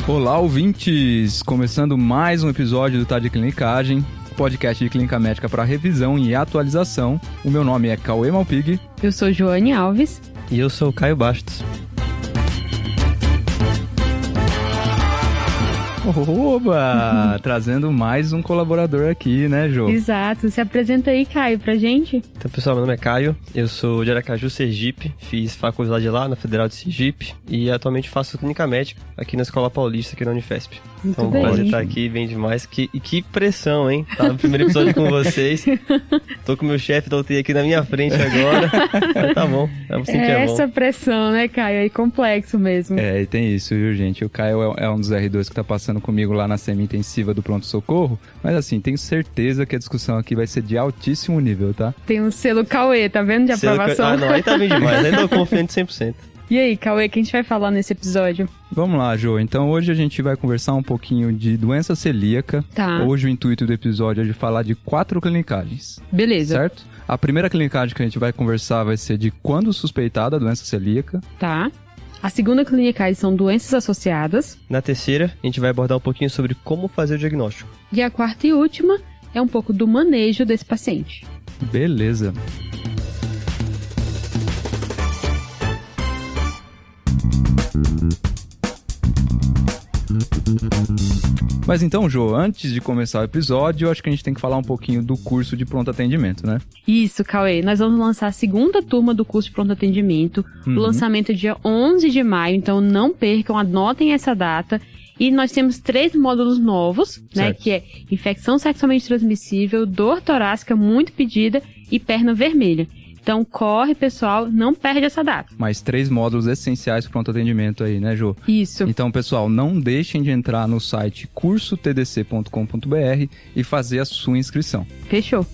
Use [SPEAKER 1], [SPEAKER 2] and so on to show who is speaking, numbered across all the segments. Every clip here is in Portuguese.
[SPEAKER 1] Olá, ouvintes! Começando mais um episódio do Tá de Clinicagem, podcast de clínica médica para revisão e atualização. O meu nome é Cauê Malpig.
[SPEAKER 2] Eu sou Joane Alves.
[SPEAKER 3] E eu sou o Caio Bastos.
[SPEAKER 1] Oba! Trazendo mais um colaborador aqui, né, Jô?
[SPEAKER 2] Exato. Se apresenta aí, Caio, pra gente.
[SPEAKER 3] Então, pessoal, meu nome é Caio. Eu sou de Aracaju, Sergipe. Fiz faculdade lá na Federal de Sergipe. E atualmente faço clínica médica aqui na Escola Paulista, aqui na Unifesp.
[SPEAKER 2] Muito
[SPEAKER 3] então,
[SPEAKER 2] bem.
[SPEAKER 3] prazer estar aqui, bem demais. E que pressão, hein? Tá no primeiro episódio com vocês. Tô com o meu chefe da UTI aqui na minha frente agora. Mas tá bom. Vamos sentir é bom.
[SPEAKER 2] Essa pressão, né, Caio? É complexo mesmo.
[SPEAKER 1] É, e tem isso, viu, gente? O Caio é um dos R2 que tá passando comigo lá na semi-intensiva do pronto-socorro. Mas assim, tenho certeza que a discussão aqui vai ser de altíssimo nível, tá?
[SPEAKER 2] Tem um selo Cauê, tá vendo? De aprovação.
[SPEAKER 3] Ah, não, aí tá bem demais. Aí tô confiante 100%.
[SPEAKER 2] E aí, Cauê, o que a gente vai falar nesse episódio?
[SPEAKER 1] Vamos lá, Jô. Então hoje a gente vai conversar um pouquinho de doença celíaca.
[SPEAKER 2] Tá.
[SPEAKER 1] Hoje o intuito do episódio é de falar de 4 clinicagens.
[SPEAKER 2] Beleza.
[SPEAKER 1] Certo? A primeira clinicagem que a gente vai conversar vai ser de quando suspeitada a doença celíaca.
[SPEAKER 2] Tá. A segunda clinicagem são doenças associadas.
[SPEAKER 3] Na terceira, a gente vai abordar um pouquinho sobre como fazer o diagnóstico.
[SPEAKER 2] E a quarta e última é um pouco do manejo desse paciente.
[SPEAKER 1] Beleza. Mas então, Jô, antes de começar o episódio, eu acho que a gente tem que falar um pouquinho do curso de pronto atendimento, né?
[SPEAKER 2] Isso, Cauê. Nós vamos lançar a segunda turma do curso de pronto atendimento. O lançamento é dia 11 de maio, então não percam, anotem essa data. E nós temos 3 módulos novos, né?
[SPEAKER 1] Certo.
[SPEAKER 2] Que é infecção sexualmente transmissível, dor torácica muito pedida e perna vermelha. Então corre, pessoal, não perde essa data.
[SPEAKER 1] Mais 3 módulos essenciais para pronto atendimento aí, né, Jô?
[SPEAKER 2] Isso.
[SPEAKER 1] Então, pessoal, não deixem de entrar no site cursotdc.com.br e fazer a sua inscrição.
[SPEAKER 2] Fechou.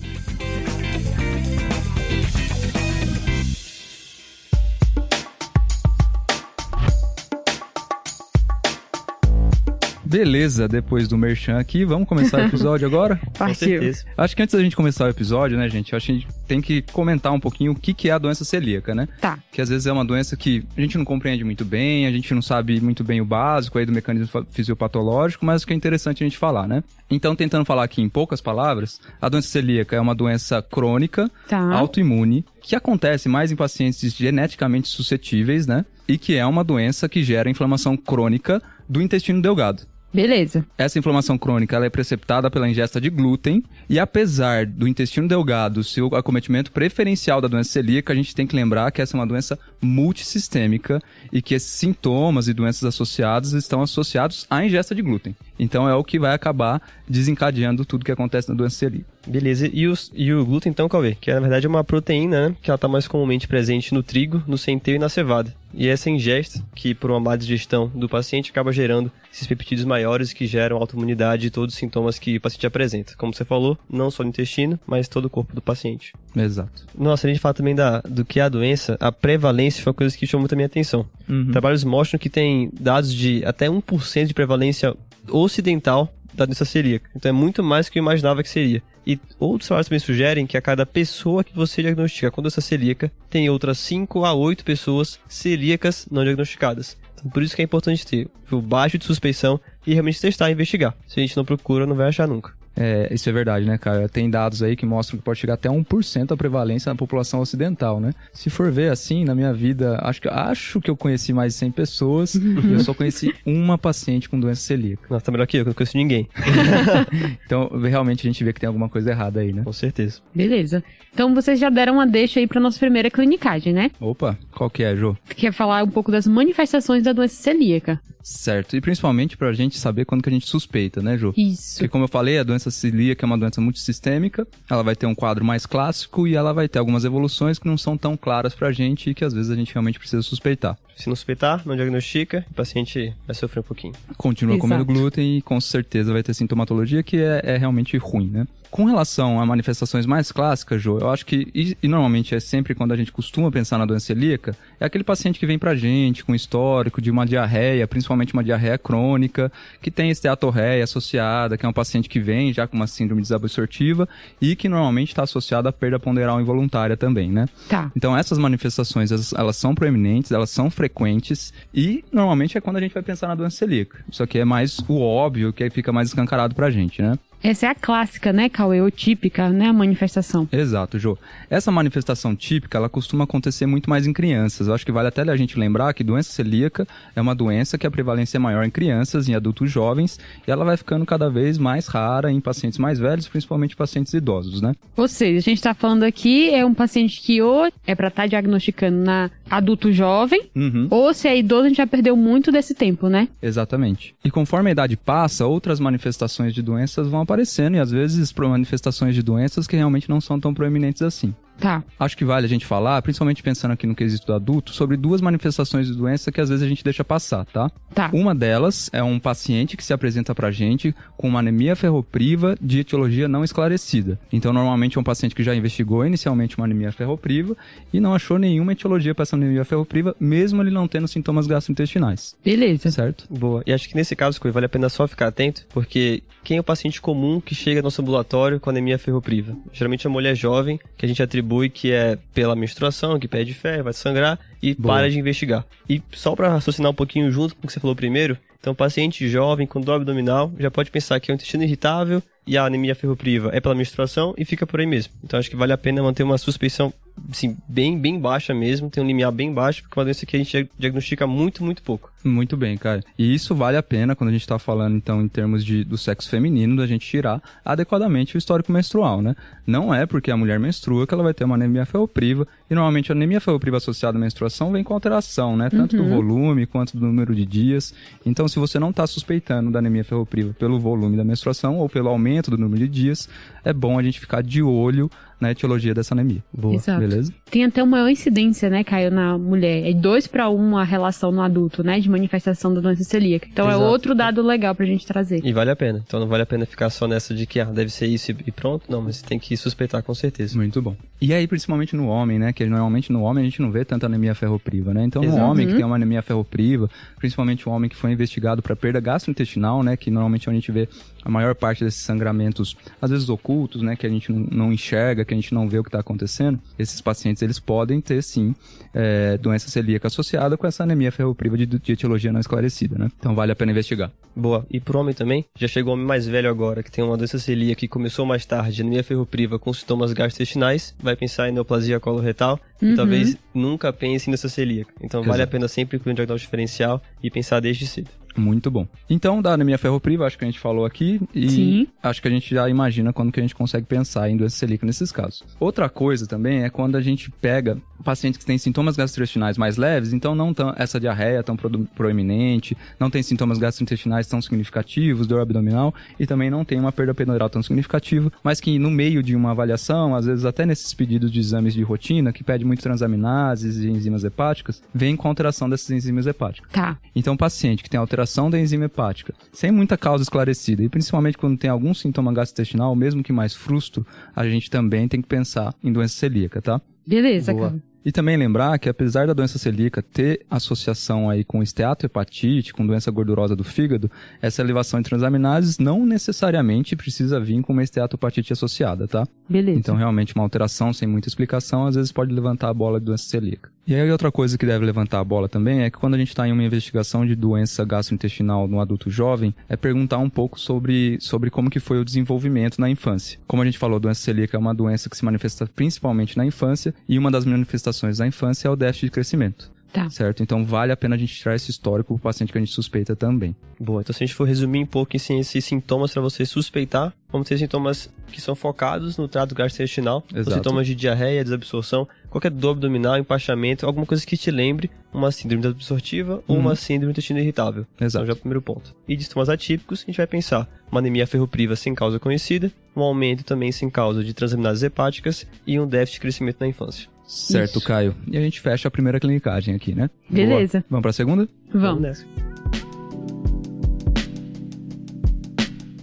[SPEAKER 1] Beleza, depois do merchan aqui, vamos começar o episódio agora?
[SPEAKER 3] Com
[SPEAKER 2] Partiu.
[SPEAKER 3] certeza.
[SPEAKER 1] Acho que antes da gente começar o episódio, né, gente, eu acho que a gente tem que comentar um pouquinho o que é a doença celíaca, né?
[SPEAKER 2] Tá.
[SPEAKER 1] Que às vezes é uma doença que a gente não compreende muito bem, a gente não sabe muito bem o básico aí do mecanismo fisiopatológico, mas que é interessante a gente falar, né? Então, tentando falar aqui em poucas palavras, a doença celíaca é uma doença crônica,
[SPEAKER 2] Tá.
[SPEAKER 1] autoimune, que acontece mais em pacientes geneticamente suscetíveis, né? E que é uma doença que gera inflamação crônica do intestino delgado.
[SPEAKER 2] Beleza.
[SPEAKER 1] Essa inflamação crônica ela é preceptada pela ingesta de glúten e apesar do intestino delgado ser o acometimento preferencial da doença celíaca, a gente tem que lembrar que essa é uma doença multissistêmica e que esses sintomas e doenças associadas estão associados à ingesta de glúten. Então é o que vai acabar desencadeando tudo que acontece na doença celíaca.
[SPEAKER 3] Beleza, e o glúten então, Cauê? Que na verdade é uma proteína, né? Que ela está mais comumente presente no trigo, no centeio e na cevada. E essa ingesta, que por uma má digestão do paciente, acaba gerando esses peptídeos maiores que geram autoimunidade e todos os sintomas que o paciente apresenta. Como você falou, não só no intestino, mas todo o corpo do paciente.
[SPEAKER 1] Exato.
[SPEAKER 3] Nossa, a gente fala também do que é a doença, a prevalência foi uma coisa que chamou muito a minha atenção. Trabalhos mostram que tem dados de até 1% de prevalência ocidental da doença celíaca. Então é muito mais do que eu imaginava que seria. E outros trabalhos também sugerem que a cada pessoa que você diagnostica com doença celíaca, tem outras 5 a 8 pessoas celíacas não diagnosticadas. Então por isso que é importante ter o baixo de suspeição e realmente testar e investigar. Se a gente não procura, não vai achar nunca.
[SPEAKER 1] É, isso é verdade, né, cara? Tem dados aí que mostram que pode chegar até 1% a prevalência na população ocidental, né? Se for ver assim, na minha vida, acho que eu conheci mais de 100 pessoas e eu só conheci uma paciente com doença celíaca.
[SPEAKER 3] Nossa, tá melhor que eu não conheço ninguém.
[SPEAKER 1] Então, realmente a gente vê que tem alguma coisa errada aí, né?
[SPEAKER 3] Com certeza.
[SPEAKER 2] Beleza. Então vocês já deram uma deixa aí pra nossa primeira clinicagem, né?
[SPEAKER 1] Opa, qual que é, Jô?
[SPEAKER 2] Que é falar um pouco das manifestações da doença celíaca.
[SPEAKER 1] Certo, e principalmente pra gente saber quando que a gente suspeita, né, Jô?
[SPEAKER 2] Isso.
[SPEAKER 1] Porque como eu falei, a doença celíaca é uma doença multissistêmica, ela vai ter um quadro mais clássico e ela vai ter algumas evoluções que não são tão claras pra gente e que às vezes a gente realmente precisa suspeitar.
[SPEAKER 3] Se não suspeitar, não diagnostica, o paciente vai sofrer um pouquinho.
[SPEAKER 1] Continua
[SPEAKER 2] Exato.
[SPEAKER 1] comendo glúten e com certeza vai ter sintomatologia que é realmente ruim, né? Com relação a manifestações mais clássicas, Jô, eu acho que, e normalmente é sempre quando a gente costuma pensar na doença celíaca, é aquele paciente que vem pra gente com histórico de uma diarreia, principalmente uma diarreia crônica, que tem esteatorreia associada, que é um paciente que vem já com uma síndrome desabsortiva e que normalmente está associada à perda ponderal involuntária também, né?
[SPEAKER 2] Tá.
[SPEAKER 1] Então essas manifestações, elas são proeminentes, elas são frequentes frequentes e normalmente é quando a gente vai pensar na doença celíaca. Isso aqui é mais o óbvio, que aí fica mais escancarado pra gente, né?
[SPEAKER 2] Essa é a clássica, né, Cauê? Ou típica, né, a manifestação.
[SPEAKER 1] Exato, Jô. Essa manifestação típica, ela costuma acontecer muito mais em crianças. Eu acho que vale até a gente lembrar que doença celíaca é uma doença que a prevalência é maior em crianças, em adultos jovens, e ela vai ficando cada vez mais rara em pacientes mais velhos, principalmente pacientes idosos, né?
[SPEAKER 2] Ou seja, a gente está falando aqui é um paciente que ou é para estar diagnosticando na adulto jovem, ou se é idoso, a gente já perdeu muito desse tempo, né?
[SPEAKER 1] Exatamente. E conforme a idade passa, outras manifestações de doenças vão aparecendo, e às vezes manifestações de doenças que realmente não são tão proeminentes assim.
[SPEAKER 2] Tá.
[SPEAKER 1] Acho que vale a gente falar, principalmente pensando aqui no quesito do adulto, sobre 2 manifestações de doença que às vezes a gente deixa passar, tá?
[SPEAKER 2] Tá.
[SPEAKER 1] Uma delas é um paciente que se apresenta pra gente com uma anemia ferropriva de etiologia não esclarecida. Então, normalmente é um paciente que já investigou inicialmente uma anemia ferropriva e não achou nenhuma etiologia para essa anemia ferropriva, mesmo ele não tendo sintomas gastrointestinais.
[SPEAKER 2] Beleza.
[SPEAKER 1] Certo?
[SPEAKER 3] Boa. E acho que nesse caso, vale a pena só ficar atento, porque quem é o paciente comum que chega no nosso ambulatório com anemia ferropriva? Geralmente é uma mulher jovem, que a gente atribui que é pela menstruação, que pede fé, vai sangrar e para de investigar. E só para raciocinar um pouquinho junto com o que você falou primeiro, então paciente jovem com dor abdominal já pode pensar que é um intestino irritável e a anemia ferropriva é pela menstruação e fica por aí mesmo. Então acho que vale a pena manter uma suspeição assim, bem baixa mesmo, tem um limiar bem baixo, porque é uma doença que a gente diagnostica muito pouco.
[SPEAKER 1] Muito bem, cara. E isso vale a pena quando a gente tá falando, então, em termos do sexo feminino, da gente tirar adequadamente o histórico menstrual, né? Não é porque a mulher menstrua que ela vai ter uma anemia ferropriva, e normalmente a anemia ferropriva associada à menstruação vem com alteração, né? Tanto do volume quanto do número de dias. Então, se você não tá suspeitando da anemia ferropriva pelo volume da menstruação ou pelo aumento do número de dias, é bom a gente ficar de olho na etiologia dessa anemia.
[SPEAKER 2] Boa. Exato.
[SPEAKER 1] Beleza?
[SPEAKER 2] Tem até uma maior incidência, né, Caio, na mulher. É 2:1 a relação no adulto, né, de manifestação da doença celíaca. Então Exato. É outro dado legal pra gente trazer.
[SPEAKER 3] E vale a pena. Então não vale a pena ficar só nessa de que deve ser isso e pronto. Não, mas você tem que suspeitar com certeza.
[SPEAKER 1] Muito bom. E aí, principalmente no homem, né, que normalmente no homem a gente não vê tanta anemia ferropriva, né? Então, no homem que tem uma anemia ferropriva, principalmente o homem que foi investigado para perda gastrointestinal, né, que normalmente a gente vê a maior parte desses sangramentos, às vezes ocultos, né, que a gente não enxerga, que a gente não vê o que está acontecendo, esses pacientes, eles podem ter, sim, doença celíaca associada com essa anemia ferropriva de etiologia não esclarecida, né? Então, vale a pena investigar.
[SPEAKER 3] Boa. E pro homem também, já chegou o homem mais velho agora, que tem uma doença celíaca que começou mais tarde, anemia ferropriva com sintomas gastrointestinais, vai pensar em neoplasia coloretal e talvez nunca pense em doença celíaca. Então, vale a pena sempre incluir um diagnóstico diferencial e pensar desde cedo.
[SPEAKER 1] Muito bom. Então, da anemia ferropriva, acho que a gente falou aqui e Sim. Acho que a gente já imagina quando que a gente consegue pensar em doença celíaca nesses casos. Outra coisa também é quando a gente pega pacientes que têm sintomas gastrointestinais mais leves, então não tão essa diarreia tão proeminente, não tem sintomas gastrointestinais tão significativos, dor abdominal e também não tem uma perda penidural tão significativa, mas que no meio de uma avaliação, às vezes até nesses pedidos de exames de rotina, que pede muito transaminases e enzimas hepáticas, vem com alteração dessas enzimas hepáticas.
[SPEAKER 2] Tá.
[SPEAKER 1] Então, paciente que tem alteração da enzima hepática, sem muita causa esclarecida, e principalmente quando tem algum sintoma gastrointestinal, mesmo que mais frustro, a gente também tem que pensar em doença celíaca, tá?
[SPEAKER 2] Beleza,
[SPEAKER 1] Boa.
[SPEAKER 2] cara.
[SPEAKER 1] E também lembrar que apesar da doença celíaca ter associação aí com esteatohepatite, com doença gordurosa do fígado, essa elevação em transaminases não necessariamente precisa vir com uma esteatohepatite associada, tá?
[SPEAKER 2] Beleza.
[SPEAKER 1] Então, realmente, uma alteração sem muita explicação, às vezes pode levantar a bola de doença celíaca. E aí, outra coisa que deve levantar a bola também é que quando a gente está em uma investigação de doença gastrointestinal no adulto jovem, é perguntar um pouco sobre como que foi o desenvolvimento na infância. Como a gente falou, a doença celíaca é uma doença que se manifesta principalmente na infância, e uma das manifestações da infância é o déficit de crescimento.
[SPEAKER 2] Tá.
[SPEAKER 1] Certo? Então vale a pena a gente tirar esse histórico pro paciente que a gente suspeita também.
[SPEAKER 3] Boa, então se a gente for resumir um pouco assim, esses sintomas para você suspeitar, vamos ter sintomas que são focados no trato gastrointestinal, os sintomas de diarreia, desabsorção, qualquer dor abdominal, empachamento, alguma coisa que te lembre uma síndrome desobstrutiva ou uma síndrome do intestino irritável.
[SPEAKER 1] Exato.
[SPEAKER 3] Então já é o primeiro ponto. E de sintomas atípicos, a gente vai pensar uma anemia ferropriva sem causa conhecida, um aumento também sem causa de transaminases hepáticas e um déficit de crescimento na infância.
[SPEAKER 1] Certo,
[SPEAKER 2] Isso.
[SPEAKER 1] Caio. E a gente fecha a primeira clinicagem aqui, né?
[SPEAKER 2] Beleza.
[SPEAKER 1] Boa. Vamos pra segunda?
[SPEAKER 2] Vamos.
[SPEAKER 3] nessa.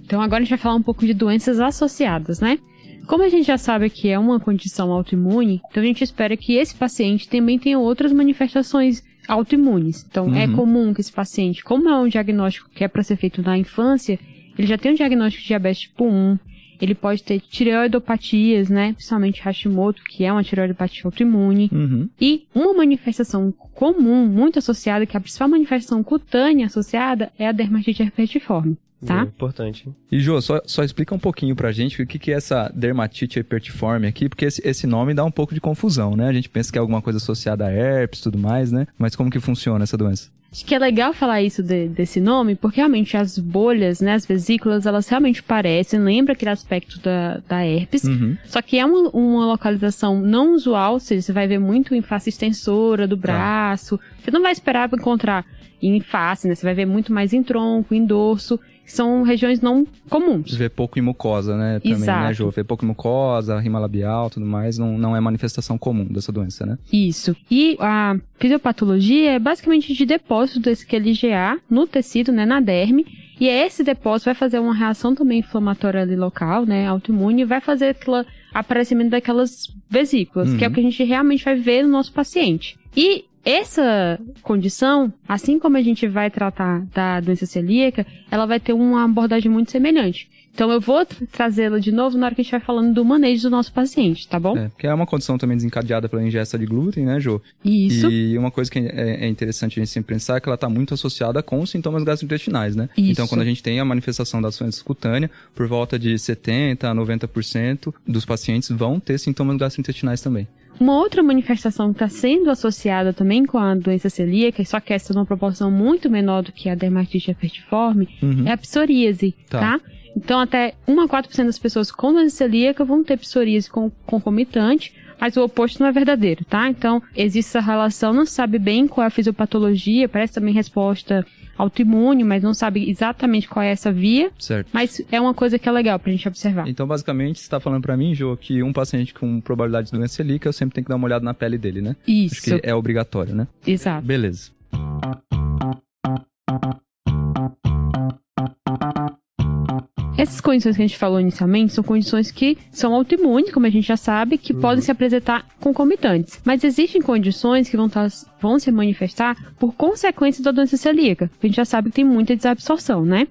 [SPEAKER 2] Então agora a gente vai falar um pouco de doenças associadas, né? Como a gente já sabe que é uma condição autoimune, então a gente espera que esse paciente também tenha outras manifestações autoimunes. Então é comum que esse paciente, como é um diagnóstico que é para ser feito na infância, ele já tem um diagnóstico de diabetes tipo 1, Ele pode ter tireoidopatias, né? Principalmente Hashimoto, que é uma tireoidopatia autoimune. E uma manifestação comum, muito associada, que é a principal manifestação cutânea associada, é a dermatite herpetiforme. Tá?
[SPEAKER 3] Importante.
[SPEAKER 1] E Jô, só explica um pouquinho pra gente o que é essa dermatite herpetiforme aqui, porque esse nome dá um pouco de confusão, né? A gente pensa que é alguma coisa associada a herpes e tudo mais, né? Mas como que funciona essa doença?
[SPEAKER 2] Acho que é legal falar isso desse nome, porque realmente as bolhas, né, as vesículas, elas realmente parecem, lembra aquele aspecto da herpes, só que é uma localização não usual, ou seja, você vai ver muito em face extensora do braço, você não vai esperar pra encontrar em face, né, você vai ver muito mais em tronco, em dorso, que são regiões não comuns.
[SPEAKER 1] Vê pouco em mucosa, né, também,
[SPEAKER 2] Exato.
[SPEAKER 1] né, Jô? Vê pouco em mucosa, rima labial, tudo mais, não é manifestação comum dessa doença, né?
[SPEAKER 2] Isso. E a fisiopatologia é basicamente de depósito desse QLGA no tecido, né, na derme, e esse depósito vai fazer uma reação também inflamatória ali local, né, autoimune, e vai fazer aparecimento daquelas vesículas, que é o que a gente realmente vai ver no nosso paciente. E essa condição, assim como a gente vai tratar da doença celíaca, ela vai ter uma abordagem muito semelhante. Então eu vou trazê-la de novo na hora que a gente vai falando do manejo do nosso paciente, tá bom?
[SPEAKER 1] Porque é uma condição também desencadeada pela ingesta de glúten, né, Jô?
[SPEAKER 2] Isso.
[SPEAKER 1] E uma coisa que é interessante a gente sempre pensar é que ela está muito associada com os sintomas gastrointestinais, né?
[SPEAKER 2] Isso.
[SPEAKER 1] Então, quando a gente tem a manifestação da doença cutânea, por volta de 70% a 90% dos pacientes vão ter sintomas gastrointestinais também.
[SPEAKER 2] Uma outra manifestação que está sendo associada também com a doença celíaca, só que essa é uma proporção muito menor do que a dermatite herpetiforme, é a psoríase, tá? Então, até 1 a 4% das pessoas com doença celíaca vão ter psoríase concomitante, mas o oposto não é verdadeiro, tá? Então, existe essa relação, não se sabe bem qual é a fisiopatologia, parece também resposta autoimune, mas não sabe exatamente qual é essa via.
[SPEAKER 1] Certo.
[SPEAKER 2] Mas é uma coisa que é legal pra gente observar.
[SPEAKER 1] Então, basicamente, você está falando pra mim, Jô, que um paciente com probabilidade de doença celíaca, eu sempre tenho que dar uma olhada na pele dele, né?
[SPEAKER 2] Isso.
[SPEAKER 1] Acho que é obrigatório, né?
[SPEAKER 2] Exato.
[SPEAKER 1] Beleza.
[SPEAKER 2] Essas condições que a gente falou inicialmente são condições que são autoimunes, como a gente já sabe, que podem se apresentar concomitantes. Mas existem condições que vão se manifestar por consequência da doença celíaca. A gente já sabe que tem muita desabsorção, né?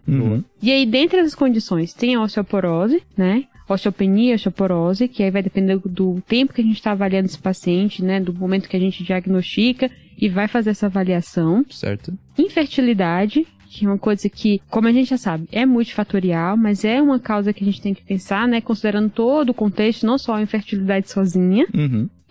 [SPEAKER 2] E aí, dentre essas condições, tem a osteoporose, né? Osteopenia, osteoporose, que aí vai depender do tempo que a gente está avaliando esse paciente, né? Do momento que a gente diagnostica e vai fazer essa avaliação.
[SPEAKER 1] Certo.
[SPEAKER 2] Infertilidade, que é uma coisa que, como a gente já sabe, é multifatorial, mas é uma causa que a gente tem que pensar, né? Considerando todo o contexto, não só a infertilidade sozinha.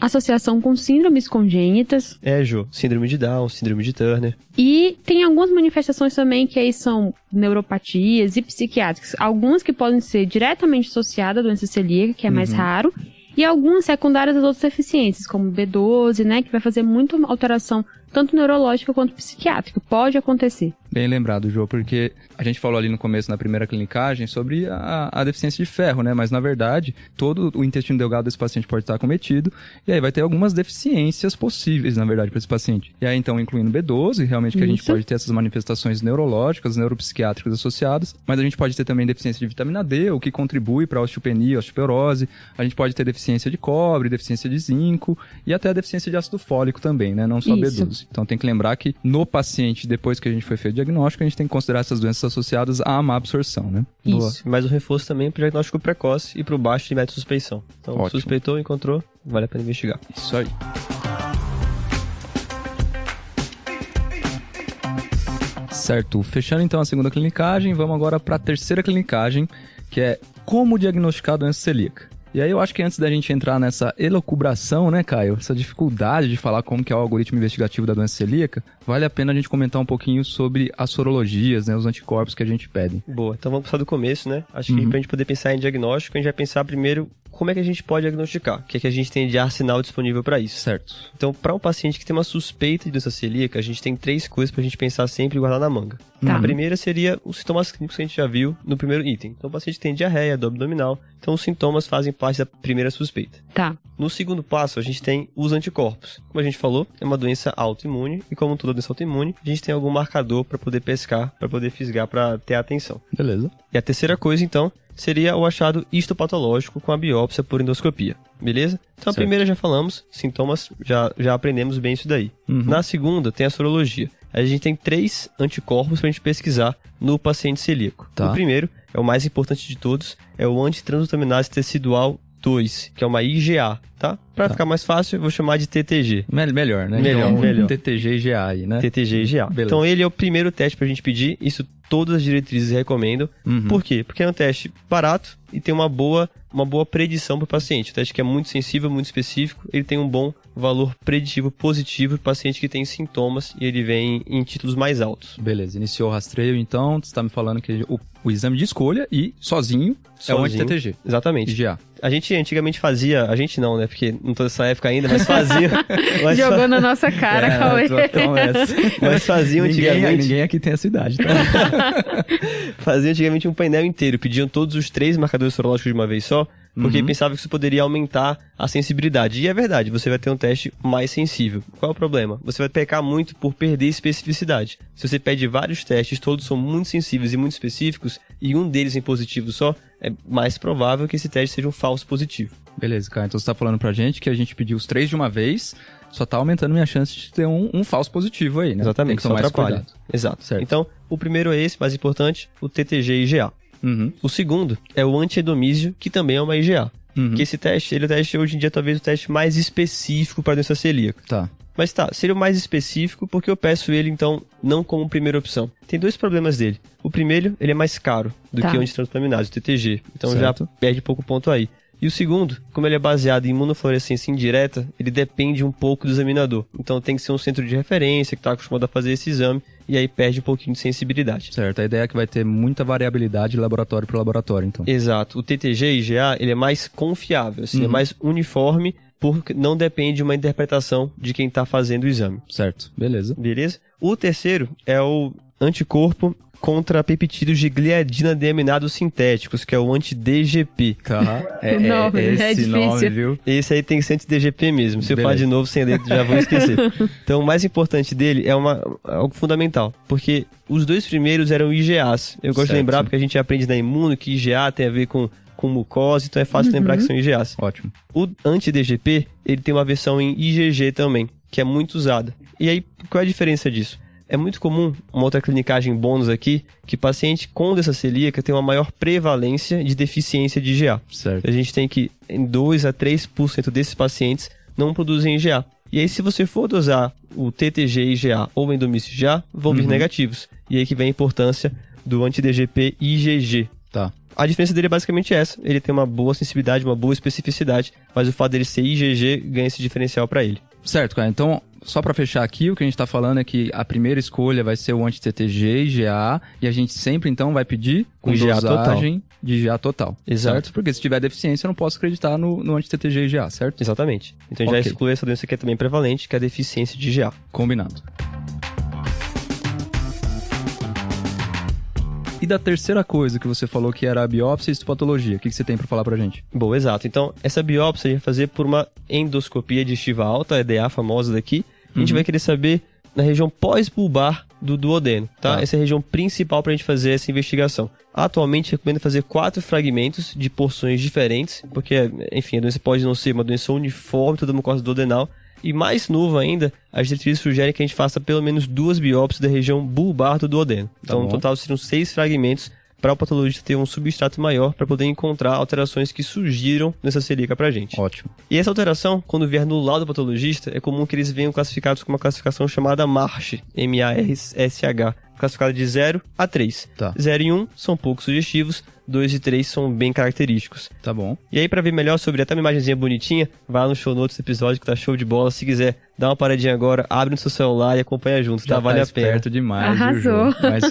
[SPEAKER 2] Associação com síndromes congênitas.
[SPEAKER 3] Jô, síndrome de Down, síndrome de Turner.
[SPEAKER 2] E tem algumas manifestações também que aí são neuropatias e psiquiátricas. Algumas que podem ser diretamente associadas à doença celíaca, que é mais raro. E algumas secundárias das outras deficiências, como B12, né? Que vai fazer muita alteração, tanto neurológica quanto psiquiátrica. Pode acontecer.
[SPEAKER 1] Bem lembrado, Jô, porque a gente falou ali no começo, na primeira clinicagem, sobre a deficiência de ferro, né? Mas, na verdade, todo o intestino delgado desse paciente pode estar acometido, e aí vai ter algumas deficiências possíveis, na verdade, para esse paciente. E aí, então, incluindo B12, realmente que a gente pode ter essas manifestações neurológicas, neuropsiquiátricas associadas, mas a gente pode ter também deficiência de vitamina D, o que contribui para a osteopenia, osteoporose. A gente pode ter deficiência de cobre, deficiência de zinco, e até a deficiência de ácido fólico também, né? Não só B12. Então, tem que lembrar que no paciente, depois que a gente foi feito o diagnóstico, a gente tem que considerar essas doenças associadas à má absorção, né?
[SPEAKER 2] Isso.
[SPEAKER 3] Boa. Mais um reforço também para o diagnóstico precoce e para o baixo de método de suspeição. Então,
[SPEAKER 1] ótimo.
[SPEAKER 3] Suspeitou, encontrou, vale a pena investigar.
[SPEAKER 1] Isso aí. Certo. Fechando então a segunda clinicagem, vamos agora para a terceira clinicagem, que é como diagnosticar a doença celíaca. E aí eu acho que antes da gente entrar nessa elucubração, né, Caio, essa dificuldade de falar como que é o algoritmo investigativo da doença celíaca, vale a pena a gente comentar um pouquinho sobre as sorologias, né, os anticorpos que a gente pede.
[SPEAKER 3] Boa, então vamos passar do começo, né? Acho que pra gente poder pensar em diagnóstico, a gente vai pensar primeiro como é que a gente pode diagnosticar, o que é que a gente tem de arsenal disponível para isso.
[SPEAKER 1] Certo.
[SPEAKER 3] Então, para um paciente que tem uma suspeita de doença celíaca, a gente tem 3 coisas pra gente pensar sempre e guardar na manga.
[SPEAKER 2] Tá.
[SPEAKER 3] A primeira seria os sintomas clínicos que a gente já viu no primeiro item. Então, o paciente tem diarreia, dor abdominal, então os sintomas fazem parte da primeira suspeita.
[SPEAKER 2] Tá.
[SPEAKER 3] No segundo passo, a gente tem os anticorpos. Como a gente falou, é uma doença autoimune, e como toda doença autoimune, a gente tem algum marcador para poder pescar, para poder fisgar, para ter atenção.
[SPEAKER 1] Beleza.
[SPEAKER 3] E a terceira coisa, então, seria o achado histopatológico com a biópsia por endoscopia. Beleza? Então,
[SPEAKER 1] Certo.
[SPEAKER 3] a primeira já falamos, sintomas, já aprendemos bem isso daí. Na segunda, tem a sorologia. a gente tem 3 anticorpos pra gente pesquisar no paciente celíaco.
[SPEAKER 1] Tá.
[SPEAKER 3] O primeiro, é o mais importante de todos, é o antitransglutaminase tecidual 2, que é uma IgA, tá? Pra ficar mais fácil, eu vou chamar de TTG.
[SPEAKER 1] Melhor, né?
[SPEAKER 3] Melhor.
[SPEAKER 1] TTG e IgA aí, né?
[SPEAKER 3] TTG e IgA.
[SPEAKER 1] Beleza.
[SPEAKER 3] Então ele é o primeiro teste pra gente pedir, isso todas as diretrizes recomendam. Por quê? Porque é um teste barato e tem uma boa predição pro paciente. O teste que é muito sensível, muito específico, ele tem um bom valor preditivo positivo pro paciente que tem sintomas e ele vem em títulos mais altos.
[SPEAKER 1] Beleza, iniciou o rastreio, então você tá me falando que o exame de escolha e sozinho é o anti-TTG.
[SPEAKER 3] Exatamente.
[SPEAKER 1] IgA.
[SPEAKER 3] A gente antigamente fazia, a gente não, né? Porque não tô nessa época ainda, mas fazia.
[SPEAKER 2] Jogou na nossa cara, Cauê.
[SPEAKER 3] Mas fazia antigamente.
[SPEAKER 1] Ninguém aqui tem essa idade, tá?
[SPEAKER 3] Fazia antigamente um painel inteiro, pediam todos os 3 marcadores sorológicos de uma vez só, porque pensava que isso poderia aumentar a sensibilidade. E é verdade, você vai ter um teste mais sensível. Qual é o problema? Você vai pecar muito por perder especificidade. Se você pede vários testes, todos são muito sensíveis e muito específicos, e um deles em positivo só, é mais provável que esse teste seja um falso positivo.
[SPEAKER 1] Beleza, cara. Então você tá falando pra gente que a gente pediu os 3 de uma vez, só tá aumentando minha chance de ter um falso positivo aí, né?
[SPEAKER 3] Exatamente,
[SPEAKER 1] tem que tomar mais cuidado.
[SPEAKER 3] Exato.
[SPEAKER 1] Certo.
[SPEAKER 3] Então, o primeiro é esse, mais importante, o TTG IgA. O segundo é o antiendomísio, que também é uma IgA. Que esse teste, ele é o teste, hoje em dia, talvez o teste mais específico para a doença celíaca.
[SPEAKER 1] Tá.
[SPEAKER 3] Mas tá, seria o mais específico porque eu peço ele, então, não como primeira opção. Tem 2 problemas dele. O primeiro, ele é mais caro do que o antitransglutaminase, o TTG. Então
[SPEAKER 1] certo.
[SPEAKER 3] Já perde pouco ponto aí. E o segundo, como ele é baseado em imunofluorescência indireta, ele depende um pouco do examinador. Então tem que ser um centro de referência que está acostumado a fazer esse exame, e aí perde um pouquinho de sensibilidade.
[SPEAKER 1] Certo, a ideia é que vai ter muita variabilidade de laboratório para laboratório, então.
[SPEAKER 3] Exato. O TTG e IgA, ele é mais confiável, assim, é mais uniforme, porque não depende de uma interpretação de quem está fazendo o exame.
[SPEAKER 1] Certo, beleza.
[SPEAKER 3] Beleza? O terceiro é o anticorpo contra peptídeos de gliadina deaminados sintéticos, que é o anti-DGP.
[SPEAKER 1] Esse nome, viu?
[SPEAKER 3] Esse aí tem que ser anti-DGP mesmo. Se eu falar de novo sem ler, já vou esquecer. Então, o mais importante dele é algo fundamental, porque os 2 primeiros eram IgAs. Eu gosto de lembrar, porque a gente aprende na imuno que IgA tem a ver com mucosa, então é fácil lembrar que são IgAs.
[SPEAKER 1] Ótimo.
[SPEAKER 3] O anti-DGP, ele tem uma versão em IgG também, que é muito usada. E aí, qual é a diferença disso? É muito comum, uma outra clinicagem bônus aqui, que paciente com doença celíaca tem uma maior prevalência de deficiência de IgA.
[SPEAKER 1] Certo.
[SPEAKER 3] A gente tem que, em 2 a 3% desses pacientes não produzem IgA. E aí, se você for dosar o TTG IgA ou o endomício IgA, vão vir negativos. E aí que vem a importância do anti-DGP IgG.
[SPEAKER 1] Tá.
[SPEAKER 3] A diferença dele é basicamente essa. Ele tem uma boa sensibilidade, uma boa especificidade, mas o fato dele ser IgG ganha esse diferencial para ele.
[SPEAKER 1] Certo, cara. Então, só pra fechar aqui, o que a gente tá falando é que a primeira escolha vai ser o anti-TTG, IgA, e a gente sempre, então, vai pedir com
[SPEAKER 3] IgA
[SPEAKER 1] dosagem de IgA total.
[SPEAKER 3] Exato.
[SPEAKER 1] Certo? Porque se tiver deficiência, eu não posso acreditar no anti-TTG e IgA, certo?
[SPEAKER 3] Exatamente. Então, já exclui essa doença que é também prevalente, que é a deficiência de IgA.
[SPEAKER 1] Combinado. E da terceira coisa que você falou, que era a biópsia e histopatologia, o que você tem pra falar pra gente?
[SPEAKER 3] Boa, exato. Então, essa biópsia a gente vai fazer por uma endoscopia digestiva alta, a EDA famosa daqui. A gente vai querer saber na região pós-bulbar do duodeno, tá? Essa é a região principal pra gente fazer essa investigação. Atualmente, recomendo fazer 4 fragmentos de porções diferentes, porque, enfim, a doença pode não ser uma doença uniforme toda a mucosa duodenal. E mais novo ainda, as diretrizes sugerem que a gente faça pelo menos 2 biópsias da região bulbar do duodeno. Então, no total, seriam 6 fragmentos para o patologista ter um substrato maior para poder encontrar alterações que surgiram nessa celíaca pra gente.
[SPEAKER 1] Ótimo.
[SPEAKER 3] E essa alteração, quando vier no laudo do patologista, é comum que eles venham classificados com uma classificação chamada MARSH, M-A-R-S-H, classificada de 0 a 3.
[SPEAKER 1] Tá.
[SPEAKER 3] 0 e 1 são pouco sugestivos, 2 e 3 são bem característicos.
[SPEAKER 1] Tá bom.
[SPEAKER 3] E aí, pra ver melhor sobre até uma imagenzinha bonitinha, vai lá no show notes do episódio que tá show de bola. Se quiser, dá uma paradinha agora, abre no seu celular e acompanha junto, tá? Vale a pena.
[SPEAKER 1] Perto demais,
[SPEAKER 2] arrasou.
[SPEAKER 1] Viu, mas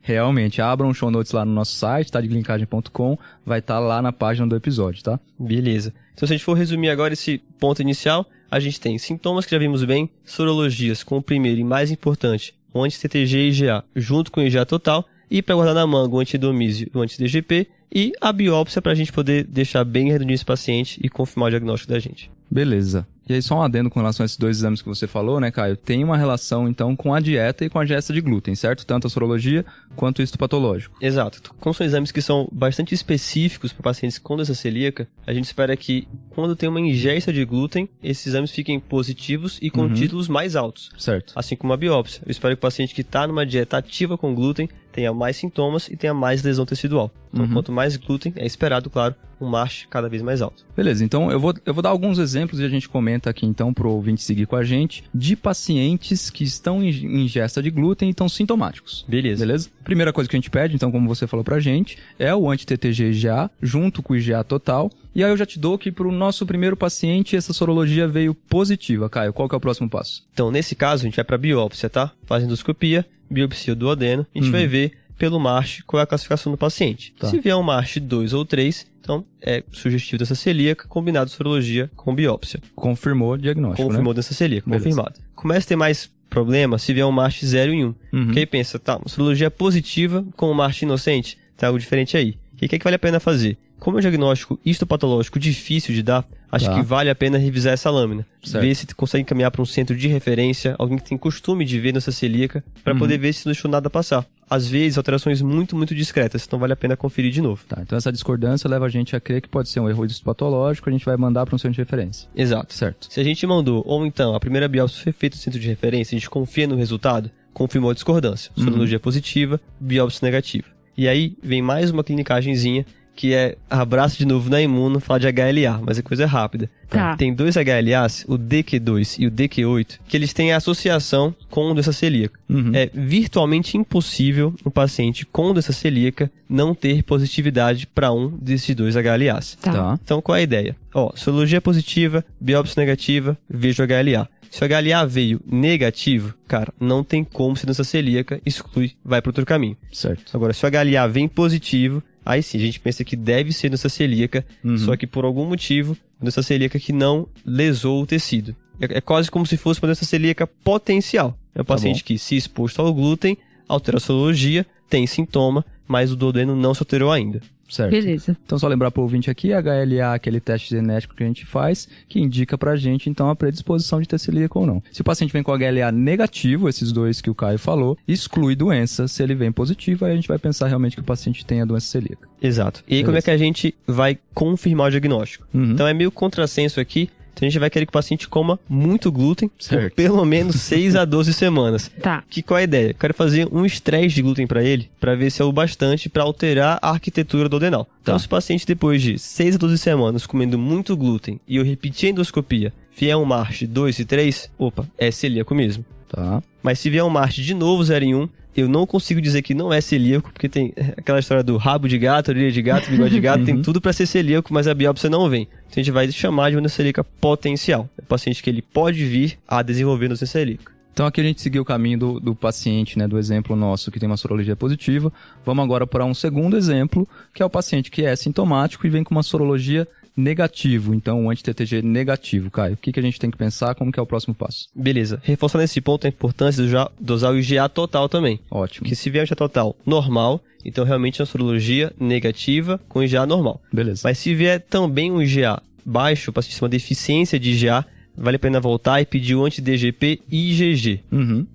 [SPEAKER 1] realmente, abram um show notes lá no nosso site, tá? Tadglinkagem.com, vai estar lá na página do episódio, tá?
[SPEAKER 3] Beleza. Então, se a gente for resumir agora esse ponto inicial, a gente tem sintomas que já vimos bem, sorologias com o primeiro e mais importante, o anti-TTG e IgA, junto com o IgA total, e para guardar na manga o anti-endomísio e o anti-DGP, e a biópsia para a gente poder deixar bem redondinho esse paciente e confirmar o diagnóstico da gente.
[SPEAKER 1] Beleza. E aí, só um adendo com relação a esses 2 exames que você falou, né, Caio? Tem uma relação, então, com a dieta e com a ingesta de glúten, certo? Tanto a sorologia quanto o histopatológico.
[SPEAKER 3] Exato. Como são exames que são bastante específicos para pacientes com doença celíaca, a gente espera que, quando tem uma ingesta de glúten, esses exames fiquem positivos e com títulos mais altos.
[SPEAKER 1] Certo.
[SPEAKER 3] Assim como a biópsia. Eu espero que o paciente que está numa dieta ativa com glúten tenha mais sintomas e tenha mais lesão tecidual. Então, quanto mais glúten, é esperado, claro, um MASH cada vez mais alto.
[SPEAKER 1] Beleza, então eu vou dar alguns exemplos e a gente comenta aqui então pro ouvinte seguir com a gente, de pacientes que estão em ingesta de glúten e estão sintomáticos. Beleza? Primeira coisa que a gente pede, então, como você falou pra gente, é o anti-TTG IgA junto com o IgA total. E aí eu já te dou que pro nosso primeiro paciente essa sorologia veio positiva. Caio, qual que é o próximo passo?
[SPEAKER 3] Então, nesse caso, a gente vai pra biópsia, tá? Faz endoscopia, biopsia do duodeno, a gente vai ver pelo MASH qual é a classificação do paciente.
[SPEAKER 1] Tá.
[SPEAKER 3] Se vier um MASH 2 ou 3, então é sugestivo dessa celíaca, combinado sorologia com biópsia.
[SPEAKER 1] Confirmou o diagnóstico,
[SPEAKER 3] Confirmou
[SPEAKER 1] né?
[SPEAKER 3] dessa celíaca,
[SPEAKER 1] Beleza.
[SPEAKER 3] confirmado. Começa a ter mais problema se vier um MASH 0 e 1. Porque aí pensa, tá, uma sorologia positiva com um MASH inocente, tem algo diferente aí. O que é que vale a pena fazer? Como é um diagnóstico histopatológico difícil de dar, acho que vale a pena revisar essa lâmina.
[SPEAKER 1] Certo.
[SPEAKER 3] Ver se consegue caminhar para um centro de referência, alguém que tem costume de ver nessa celíaca, para poder ver se não deixou nada passar. Às vezes, alterações muito discretas, então vale a pena conferir de novo.
[SPEAKER 1] Tá, então essa discordância leva a gente a crer que pode ser um erro histopatológico, a gente vai mandar para um centro de referência.
[SPEAKER 3] Exato.
[SPEAKER 1] Certo.
[SPEAKER 3] Se a gente mandou, ou então a primeira biópsia foi feita no centro de referência, a gente confia no resultado, confirmou a discordância. Sorologia positiva, biópsia negativa. E aí vem mais uma clinicagenzinha, que é abraço de novo na imuno, falar de HLA, mas é coisa rápida.
[SPEAKER 2] Tá.
[SPEAKER 3] Tem 2 HLAs, o DQ2 e o DQ8, que eles têm associação com doença celíaca. É virtualmente impossível um paciente com doença celíaca não ter positividade para um desses 2 HLAs.
[SPEAKER 2] Tá.
[SPEAKER 3] Então, qual é a ideia? Sorologia positiva, biópsia negativa, vejo HLA. Se o HLA veio negativo, cara, não tem como ser doença celíaca, exclui, vai para outro caminho.
[SPEAKER 1] Certo.
[SPEAKER 3] Agora, se o HLA vem positivo, aí sim, a gente pensa que deve ser doença celíaca, só que por algum motivo, doença celíaca que não lesou o tecido. É quase como se fosse uma doença celíaca potencial. É um paciente que, se exposto ao glúten, altera a sorologia, tem sintoma, mas o duodeno não se alterou ainda.
[SPEAKER 1] Certo.
[SPEAKER 2] Beleza.
[SPEAKER 1] Então, só lembrar pro ouvinte aqui, HLA, aquele teste genético que a gente faz, que indica pra gente, então, a predisposição de ter celíaca ou não. Se o paciente vem com HLA negativo, esses 2 que o Caio falou, exclui doença. Se ele vem positivo, aí a gente vai pensar realmente que o paciente tem a doença celíaca.
[SPEAKER 3] Exato. E aí, como é que a gente vai confirmar o diagnóstico? Então, é meio contrassenso aqui. Então, a gente vai querer que o paciente coma muito glúten por pelo menos 6 a 12 semanas.
[SPEAKER 2] Tá.
[SPEAKER 3] Qual é a ideia? Eu quero fazer um estresse de glúten para ele, para ver se é o bastante para alterar a arquitetura duodenal. Então, se o paciente, depois de 6 a 12 semanas comendo muito glúten e eu repetir a endoscopia, vier um MASH 2 e 3, opa, é celíaco mesmo.
[SPEAKER 1] Tá.
[SPEAKER 3] Mas se vier um MASH de novo 0 e 1, eu não consigo dizer que não é celíaco, porque tem aquela história do rabo de gato, orelha de gato, bigode de gato, tem tudo para ser celíaco, mas a biópsia não vem. Então a gente vai chamar de uma doença celíaca potencial. É um paciente que ele pode vir a desenvolver doença celíaca.
[SPEAKER 1] Então aqui a gente seguiu o caminho do paciente, né, do exemplo nosso que tem uma sorologia positiva. Vamos agora para um segundo exemplo, que é o paciente que é sintomático e vem com uma sorologia negativo, então um anti-TTG negativo. Caio, o que a gente tem que pensar, como que é o próximo passo?
[SPEAKER 3] Beleza, reforçando nesse ponto a importância de usar o IgA total também.
[SPEAKER 1] Ótimo.
[SPEAKER 3] Porque se vier o IgA total normal, então realmente é uma sorologia negativa com IgA normal.
[SPEAKER 1] Beleza.
[SPEAKER 3] Mas se vier também um IgA baixo, o paciente tem uma deficiência de IgA, vale a pena voltar e pedir o anti-DGP IgG.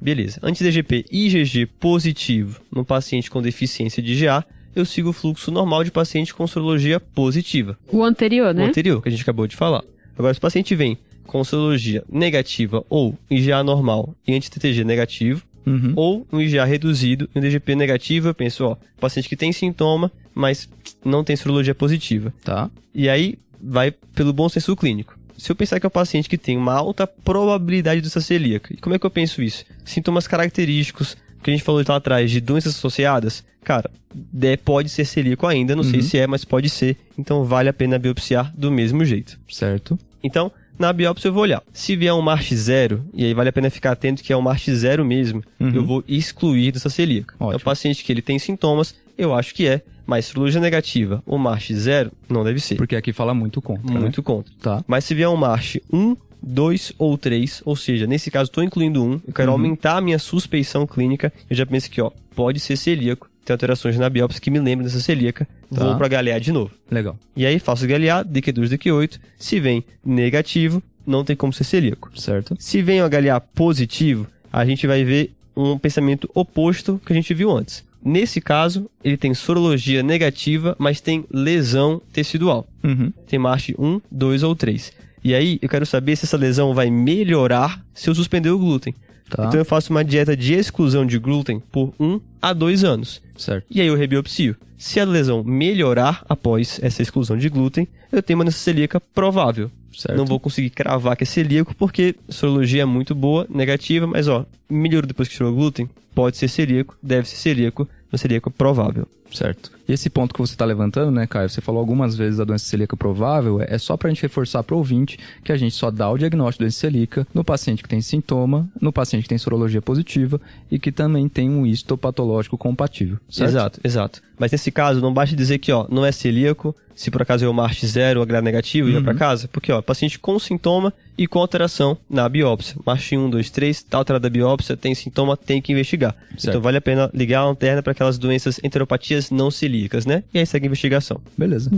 [SPEAKER 3] Beleza, anti-DGP IgG positivo no paciente com deficiência de IgA, eu sigo o fluxo normal de paciente com sorologia positiva.
[SPEAKER 2] O anterior, né?
[SPEAKER 3] O anterior, que a gente acabou de falar. Agora, se o paciente vem com sorologia negativa ou IgA normal e anti-TTG negativo, ou um IgA reduzido e um DGP negativo, eu penso, paciente que tem sintoma, mas não tem sorologia positiva.
[SPEAKER 1] Tá.
[SPEAKER 3] E aí, vai pelo bom senso clínico. Se eu pensar que é um paciente que tem uma alta probabilidade de doença celíaca, e como é que eu penso isso? Sintomas característicos, que a gente falou lá atrás, de doenças associadas, cara, pode ser celíaco ainda, não sei se é, mas pode ser, então vale a pena biopsiar do mesmo jeito.
[SPEAKER 1] Certo.
[SPEAKER 3] Então, na biópsia eu vou olhar. Se vier um MASH 0, e aí vale a pena ficar atento que é um MASH 0 mesmo, eu vou excluir dessa celíaca.
[SPEAKER 1] Ótimo.
[SPEAKER 3] É o paciente que ele tem sintomas, eu acho que é, mas sorologia negativa, o MASH 0 não deve ser.
[SPEAKER 1] Porque aqui fala muito contra,
[SPEAKER 3] Muito contra.
[SPEAKER 1] Tá.
[SPEAKER 3] Mas se vier um MASH 1, 2 ou 3, ou seja, nesse caso estou incluindo 1, eu quero aumentar a minha suspeição clínica, eu já penso que, pode ser celíaco, tem alterações na biópsia que me lembram dessa celíaca, vou para HLA de novo.
[SPEAKER 1] Legal.
[SPEAKER 3] E aí faço HLA, DQ2, DQ8, se vem negativo, não tem como ser celíaco.
[SPEAKER 1] Certo.
[SPEAKER 3] Se vem o HLA positivo, a gente vai ver um pensamento oposto que a gente viu antes. Nesse caso, ele tem sorologia negativa, mas tem lesão tecidual. Tem MASH 1, 2 ou 3. E aí, eu quero saber se essa lesão vai melhorar se eu suspender o glúten. Tá. Então eu faço uma dieta de exclusão de glúten por 1 a 2 anos.
[SPEAKER 1] Certo.
[SPEAKER 3] E aí eu rebiopsio. Se a lesão melhorar após essa exclusão de glúten, eu tenho uma doença celíaca provável. Certo. Não vou conseguir cravar que é celíaco, porque a sorologia é muito boa, negativa, mas melhorou depois que tirou o glúten, pode ser celíaco, deve ser celíaco, mas celíaco provável.
[SPEAKER 1] Certo. E esse ponto que você está levantando, né, Caio? Você falou algumas vezes da doença celíaca provável, é só para a gente reforçar para o ouvinte que a gente só dá o diagnóstico da doença celíaca no paciente que tem sintoma, no paciente que tem sorologia positiva e que também tem um histopatológico compatível, certo?
[SPEAKER 3] Exato. Mas nesse caso, não basta dizer que, não é celíaco, se por acaso é o MASH 0 ou HLA negativo e vai para casa, porque, paciente com sintoma e com alteração na biópsia. MASH 1, 2, 3, está alterada a biópsia, tem sintoma, tem que investigar. Certo. Então vale a pena ligar a lanterna para aquelas doenças enteropatias não celíacas, né? E aí segue a investigação.
[SPEAKER 1] Beleza.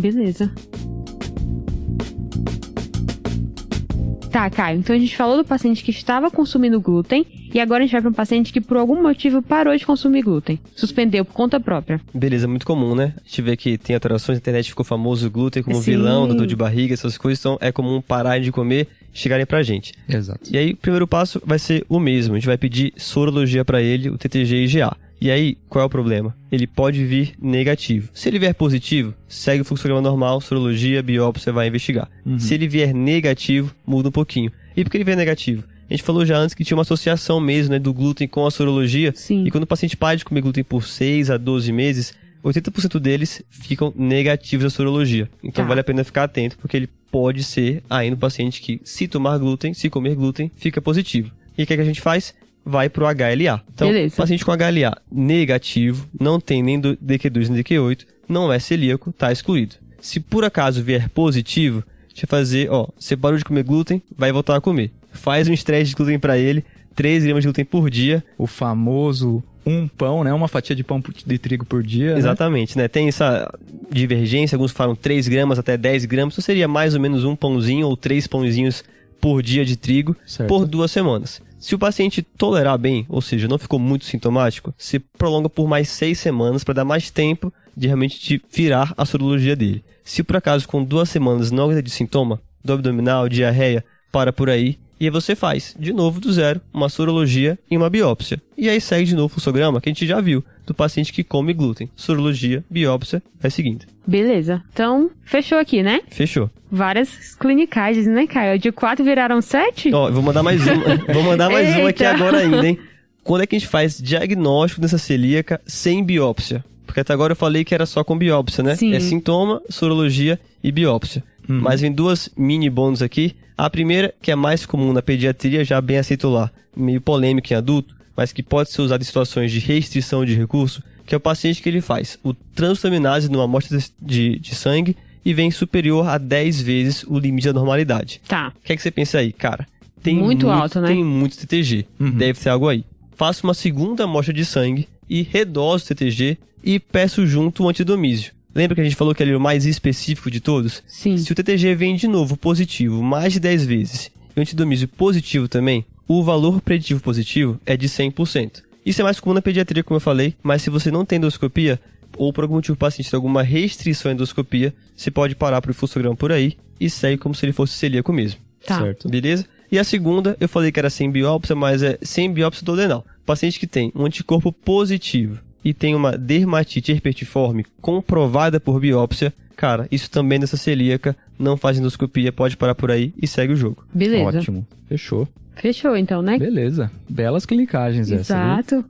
[SPEAKER 2] Tá, Caio, então a gente falou do paciente que estava consumindo glúten e agora a gente vai para um paciente que por algum motivo parou de consumir glúten, suspendeu por conta própria.
[SPEAKER 3] Beleza, muito comum, né? A gente vê que tem alterações, na internet ficou famoso o glúten como vilão, dor de barriga, essas coisas, então é comum parar de comer e chegarem pra gente.
[SPEAKER 1] Exato.
[SPEAKER 3] E aí o primeiro passo vai ser o mesmo, a gente vai pedir sorologia pra ele, o TTG e IgA. E aí, qual é o problema? Ele pode vir negativo. Se ele vier positivo, segue o fluxograma normal, sorologia, biópsia, vai investigar. Se ele vier negativo, muda um pouquinho. E por que ele vier negativo? A gente falou já antes que tinha uma associação mesmo, né, do glúten com a sorologia.
[SPEAKER 2] Sim.
[SPEAKER 3] E quando o paciente para de comer glúten por 6 a 12 meses, 80% deles ficam negativos à sorologia. Então vale a pena ficar atento, porque ele pode ser ainda um paciente que, se tomar glúten, se comer glúten, fica positivo. E o que a gente faz? Vai pro HLA. Então, paciente com HLA negativo, não tem nem DQ2 nem DQ8, não é celíaco, tá excluído. Se por acaso vier positivo, a gente vai fazer, você parou de comer glúten, vai voltar a comer. Faz um estresse de glúten para ele, 3 gramas de glúten por dia.
[SPEAKER 1] O famoso um pão, né? Uma fatia de pão de trigo por dia.
[SPEAKER 3] Exatamente, né? Tem essa divergência, alguns falam 3 gramas até 10 gramas, então seria mais ou menos um pãozinho ou 3 pãozinhos por dia de trigo, por 2 semanas. Se o paciente tolerar bem, ou seja, não ficou muito sintomático, se prolonga por mais 6 semanas para dar mais tempo de realmente virar a sorologia dele. Se por acaso com 2 semanas não aguenta de sintoma, dor abdominal, diarreia, para por aí, e aí você faz, de novo do zero, uma sorologia e uma biópsia. E aí segue de novo o fluxograma que a gente já viu, do paciente que come glúten. Sorologia, biópsia, vai seguindo.
[SPEAKER 2] Beleza. Então, fechou aqui, né?
[SPEAKER 3] Fechou.
[SPEAKER 2] Várias clinicagens, né, Caio? De 4 viraram 7?
[SPEAKER 3] Eu vou mandar mais uma. Vou mandar mais uma aqui agora ainda, hein? Quando é que a gente faz diagnóstico dessa celíaca sem biópsia? Porque até agora eu falei que era só com biópsia, né?
[SPEAKER 2] Sim.
[SPEAKER 3] É sintoma, sorologia e biópsia. Mas vem 2 mini bônus aqui. A primeira, que é mais comum na pediatria, já bem aceito lá, meio polêmico em adulto, mas que pode ser usado em situações de restrição de recurso, que é o paciente que ele faz o transaminase numa amostra de sangue e vem superior a 10 vezes o limite da normalidade.
[SPEAKER 2] Tá.
[SPEAKER 3] O que é que você pensa aí? Cara, tem
[SPEAKER 2] muito alto, né?
[SPEAKER 3] Tem muito TTG. Deve ter algo aí. Faço uma segunda amostra de sangue e redoso o TTG e peço junto o antidomísio. Lembra que a gente falou que ele é o mais específico de todos?
[SPEAKER 2] Sim.
[SPEAKER 3] Se o TTG vem de novo positivo mais de 10 vezes e o antidomísio positivo também, o valor preditivo positivo é de 100%. Isso é mais comum na pediatria, como eu falei, mas se você não tem endoscopia, ou por algum motivo o paciente tem alguma restrição à endoscopia, você pode parar pro fluxograma por aí e segue como se ele fosse celíaco mesmo.
[SPEAKER 2] Tá.
[SPEAKER 3] Certo? Beleza? E a segunda, eu falei que era sem biópsia, mas é sem biópsia duodenal. Paciente que tem um anticorpo positivo e tem uma dermatite herpetiforme comprovada por biópsia, cara, isso também nessa celíaca, não faz endoscopia, pode parar por aí e segue o jogo.
[SPEAKER 2] Beleza.
[SPEAKER 1] Ótimo. Fechou.
[SPEAKER 2] Fechou então, né?
[SPEAKER 1] Beleza. Belas clinicagens essa, viu?
[SPEAKER 2] Exato.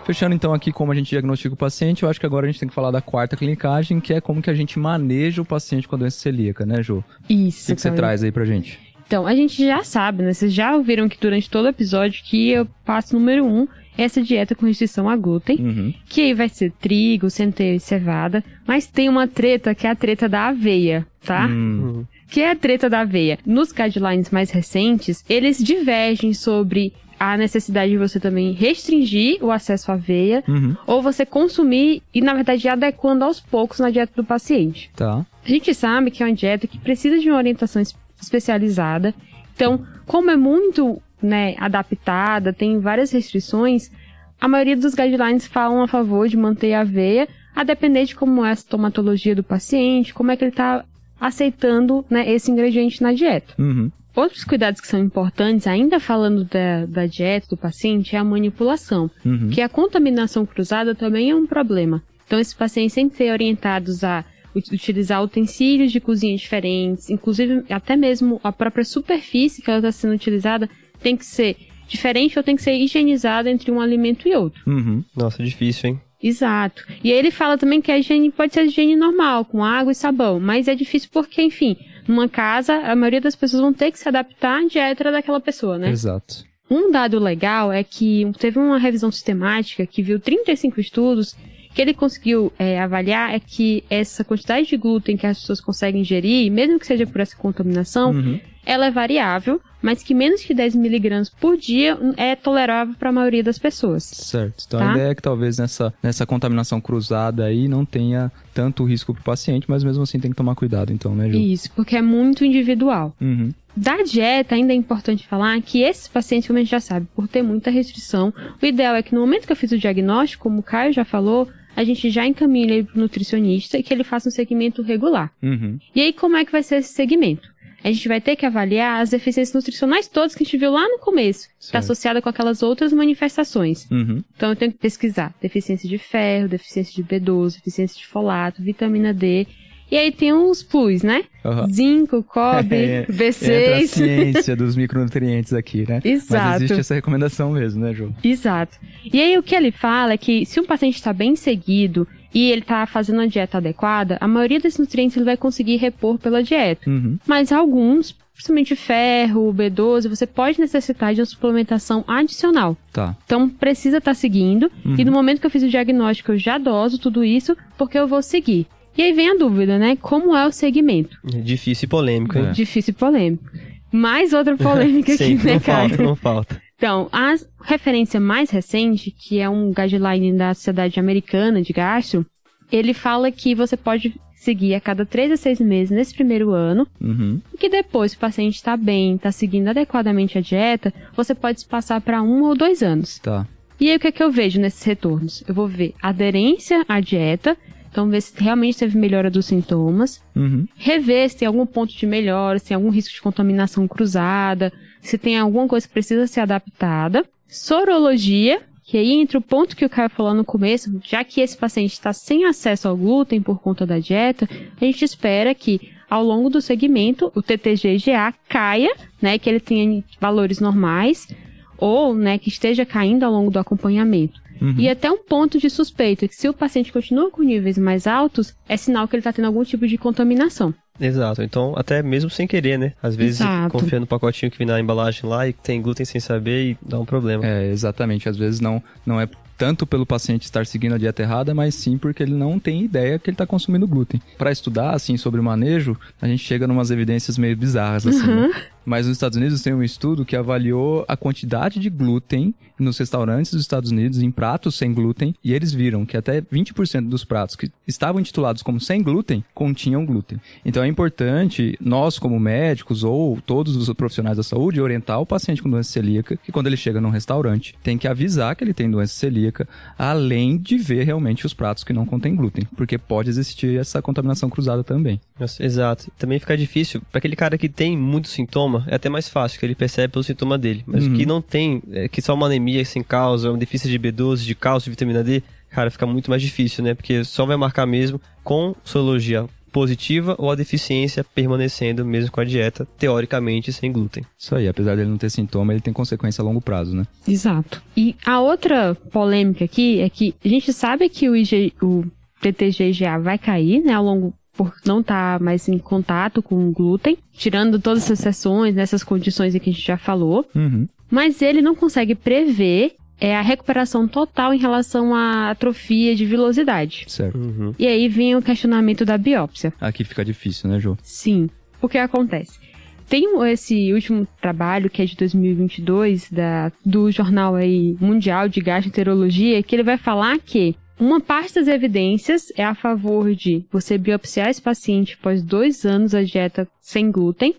[SPEAKER 1] Fechando então aqui como a gente diagnostica o paciente, eu acho que agora a gente tem que falar da 4ª clinicagem, que é como que a gente maneja o paciente com a doença celíaca, né, Jô?
[SPEAKER 2] Isso.
[SPEAKER 1] O que você traz aí pra gente?
[SPEAKER 2] Então, a gente já sabe, né? Vocês já ouviram que durante todo o episódio que eu passo número 1, essa dieta com restrição a glúten, que aí vai ser trigo, centeio e cevada, mas tem uma treta que é a treta da aveia, tá? Que é a treta da aveia. Nos guidelines mais recentes, eles divergem sobre a necessidade de você também restringir o acesso à aveia, ou você consumir e, na verdade, ir adequando aos poucos na dieta do paciente.
[SPEAKER 1] Tá.
[SPEAKER 2] A gente sabe que é uma dieta que precisa de uma orientação especializada. Então, como é muito, né, adaptada, tem várias restrições, a maioria dos guidelines falam a favor de manter a aveia, a depender de como é a estomatologia do paciente, como é que ele está aceitando, né, esse ingrediente na dieta. Outros cuidados que são importantes, ainda falando da dieta do paciente, é a manipulação, que a contaminação cruzada também é um problema. Então, esses pacientes têm que ser orientados a utilizar utensílios de cozinha diferentes, inclusive até mesmo a própria superfície que ela está sendo utilizada tem que ser diferente ou tem que ser higienizada entre um alimento e outro.
[SPEAKER 3] Nossa, difícil, hein?
[SPEAKER 2] Exato. E aí ele fala também que a higiene pode ser a higiene normal, com água e sabão, mas é difícil porque, enfim, numa casa, a maioria das pessoas vão ter que se adaptar à dieta daquela pessoa, né?
[SPEAKER 1] Exato.
[SPEAKER 2] Um dado legal é que teve uma revisão sistemática que viu 35 estudos que ele conseguiu avaliar é que essa quantidade de glúten que as pessoas conseguem ingerir, mesmo que seja por essa contaminação, ela é variável, mas que menos que 10 miligramas por dia é tolerável para a maioria das pessoas.
[SPEAKER 1] Certo. Então
[SPEAKER 2] tá?
[SPEAKER 1] A ideia é que talvez nessa contaminação cruzada aí não tenha tanto risco para o paciente, mas mesmo assim tem que tomar cuidado, então, né, Ju?
[SPEAKER 2] Isso, porque é muito individual. Da dieta, ainda é importante falar que esses pacientes, como a gente já sabe, por ter muita restrição, o ideal é que no momento que eu fiz o diagnóstico, como o Caio já falou, a gente já encaminha ele para o nutricionista e que ele faça um segmento regular. E aí, como é que vai ser esse segmento? A gente vai ter que avaliar as deficiências nutricionais todas que a gente viu lá no começo, que está associada com aquelas outras manifestações. Então, eu tenho que pesquisar deficiência de ferro, deficiência de B12, deficiência de folato, vitamina D. E aí tem uns plus, né? Zinco, cobre, B6.
[SPEAKER 1] Entra a ciência dos micronutrientes aqui, né?
[SPEAKER 2] Exato.
[SPEAKER 1] Mas existe essa recomendação mesmo, né, Ju?
[SPEAKER 2] Exato. E aí o que ele fala é que se um paciente está bem seguido e ele está fazendo uma dieta adequada, a maioria desses nutrientes ele vai conseguir repor pela dieta. Mas alguns, principalmente ferro, B12, você pode necessitar de uma suplementação adicional.
[SPEAKER 1] Tá.
[SPEAKER 2] Então precisa estar seguindo. E no momento que eu fiz o diagnóstico, eu já doso tudo isso porque eu vou seguir. E aí vem a dúvida, né? Como é o segmento?
[SPEAKER 3] Difícil e polêmico, hein?
[SPEAKER 2] Difícil e polêmico. Mais outra polêmica aqui, né, cara?
[SPEAKER 3] Não falta.
[SPEAKER 2] Então, a referência mais recente, que é um guideline da Sociedade Americana de Gastro, ele fala que você pode seguir a cada 3 a 6 meses nesse primeiro ano, e que depois, se o paciente está bem, está seguindo adequadamente a dieta, você pode passar para 1 ou 2 anos.
[SPEAKER 1] Tá.
[SPEAKER 2] E aí, o que é que eu vejo nesses retornos? Eu vou ver aderência à dieta, então ver se realmente teve melhora dos sintomas, rever se tem algum ponto de melhora, se tem algum risco de contaminação cruzada, se tem alguma coisa que precisa ser adaptada. Sorologia, que aí entra o ponto que o Caio falou no começo, já que esse paciente está sem acesso ao glúten por conta da dieta, a gente espera que ao longo do segmento o TTG/GA caia, né, que ele tenha valores normais, ou, né, que esteja caindo ao longo do acompanhamento. E até um ponto de suspeita, que se o paciente continua com níveis mais altos, é sinal que ele está tendo algum tipo de contaminação.
[SPEAKER 3] Exato, então até mesmo sem querer, né? Às vezes confia no pacotinho que vem na embalagem lá e tem glúten sem saber e dá um problema.
[SPEAKER 1] Exatamente, às vezes não é tanto pelo paciente estar seguindo a dieta errada, mas sim porque ele não tem ideia que ele está consumindo glúten. Para estudar, assim, sobre o manejo, a gente chega em umas evidências meio bizarras, assim, né? Mas nos Estados Unidos tem um estudo que avaliou a quantidade de glúten nos restaurantes dos Estados Unidos em pratos sem glúten, e eles viram que até 20% dos pratos que estavam intitulados como sem glúten, continham glúten. Então é importante, nós como médicos ou todos os profissionais da saúde, orientar o paciente com doença celíaca, que quando ele chega num restaurante, tem que avisar que ele tem doença celíaca, além de ver realmente os pratos que não contêm glúten, porque pode existir essa contaminação cruzada também.
[SPEAKER 3] Nossa, exato. Também fica difícil, para aquele cara que tem muito sintoma, é até mais fácil, que ele percebe pelo sintoma dele. Mas o que não tem, que só uma anemia sem causa, uma deficiência de B12, de cálcio, de vitamina D, cara, fica muito mais difícil, né? Porque só vai marcar mesmo com sorologia positiva ou a deficiência permanecendo mesmo com a dieta, teoricamente, sem glúten.
[SPEAKER 1] Isso aí, apesar dele não ter sintoma, ele tem consequência a longo prazo, né?
[SPEAKER 2] Exato. E a outra polêmica aqui é que a gente sabe que o TTG/GA vai cair, né, ao longo por não estar mais em contato com o glúten, tirando todas essas exceções, nessas condições que a gente já falou, mas ele não consegue prever a recuperação total em relação à atrofia de vilosidade.
[SPEAKER 1] Certo.
[SPEAKER 2] E aí vem o questionamento da biópsia.
[SPEAKER 1] Aqui fica difícil, né, Jô?
[SPEAKER 2] Sim. O que acontece? Tem esse último trabalho, que é de 2022, do jornal aí mundial de gastroenterologia, que ele vai falar que uma parte das evidências é a favor de você biopsiar esse paciente após 2 anos da dieta sem glúten,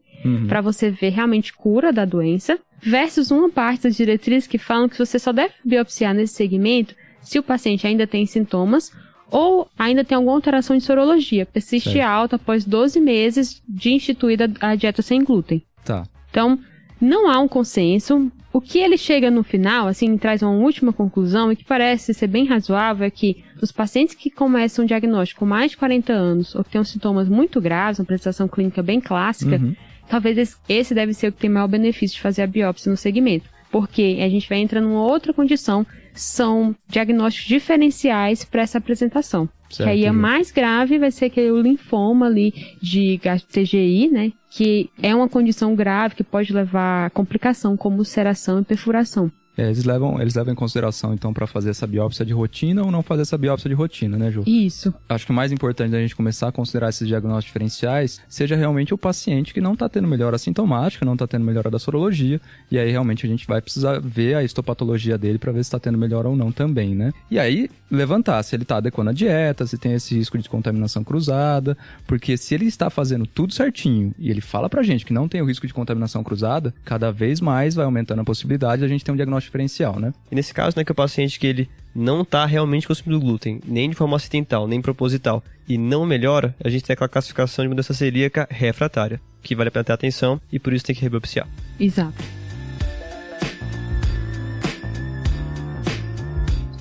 [SPEAKER 2] para você ver realmente cura da doença, versus uma parte das diretrizes que falam que você só deve biopsiar nesse segmento se o paciente ainda tem sintomas ou ainda tem alguma alteração de sorologia, persiste alta após 12 meses de instituída a dieta sem glúten.
[SPEAKER 1] Tá.
[SPEAKER 2] Então, não há um consenso. O que ele chega no final, assim, traz uma última conclusão, e que parece ser bem razoável, é que os pacientes que começam o diagnóstico com mais de 40 anos, ou que têm sintomas muito graves, uma apresentação clínica bem clássica, talvez esse deve ser o que tem maior benefício de fazer a biópsia no segmento. Porque a gente vai entrar numa outra condição, são diagnósticos diferenciais para essa apresentação. Certo. Que aí a mais grave vai ser o linfoma ali de TGI, né? Que é uma condição grave que pode levar a complicação como ulceração e perfuração.
[SPEAKER 1] Eles levam em consideração, então, para fazer essa biópsia de rotina ou não fazer essa biópsia de rotina, né, Ju?
[SPEAKER 2] Isso.
[SPEAKER 1] Acho que o mais importante da gente começar a considerar esses diagnósticos diferenciais seja realmente o paciente que não está tendo melhora sintomática, não está tendo melhora da sorologia, e aí realmente a gente vai precisar ver a histopatologia dele para ver se está tendo melhora ou não também, né? E aí, levantar se ele está adequando a dieta, se tem esse risco de contaminação cruzada, porque se ele está fazendo tudo certinho e ele fala pra gente que não tem o risco de contaminação cruzada, cada vez mais vai aumentando a possibilidade de a gente ter um diagnóstico diferencial, né?
[SPEAKER 3] E nesse caso, né, que o paciente que ele não está realmente consumindo glúten, nem de forma acidental, nem proposital, e não melhora, a gente tem aquela classificação de mudança celíaca refratária, que vale a pena ter atenção e por isso tem que rebiopsiar.
[SPEAKER 2] Exato.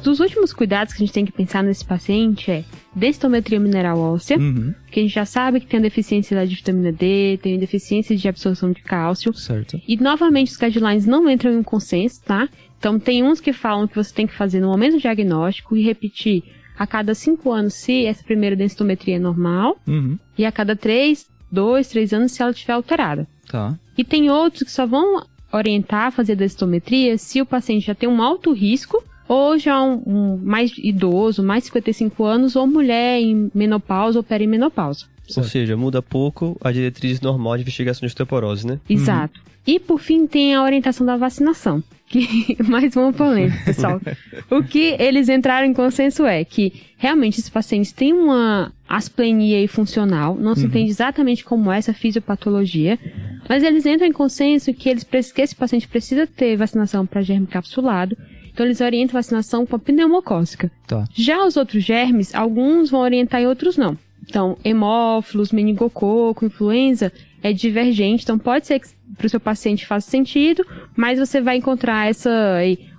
[SPEAKER 2] Dos últimos cuidados que a gente tem que pensar nesse paciente é densitometria mineral óssea, que a gente já sabe que tem a deficiência de vitamina D, tem a deficiência de absorção de cálcio.
[SPEAKER 1] Certo.
[SPEAKER 2] E, novamente, os guidelines não entram em um consenso, tá? Então, tem uns que falam que você tem que fazer no momento do diagnóstico e repetir a cada 5 anos se essa primeira densitometria é normal, e a cada 2, 3 anos se ela estiver alterada.
[SPEAKER 1] Tá.
[SPEAKER 2] E tem outros que só vão orientar a fazer densitometria se o paciente já tem um alto risco, ou já um mais idoso, mais de 55 anos, ou mulher em menopausa ou perimenopausa.
[SPEAKER 3] Ou seja, muda pouco a diretriz normal de investigação de osteoporose, né?
[SPEAKER 2] Exato. E, por fim, tem a orientação da vacinação, que mais uma polêmica, pessoal. O que eles entraram em consenso é que, realmente, esses pacientes têm uma asplenia aí funcional, não se entende exatamente como é essa fisiopatologia, mas eles entram em consenso que esse paciente precisa ter vacinação para germe encapsulado. Então, eles orientam a vacinação com a pneumocócica.
[SPEAKER 1] Tá.
[SPEAKER 2] Já os outros germes, alguns vão orientar e outros não. Então, hemófilos, meningococo, influenza, é divergente. Então, pode ser que para o seu paciente faça sentido, mas você vai encontrar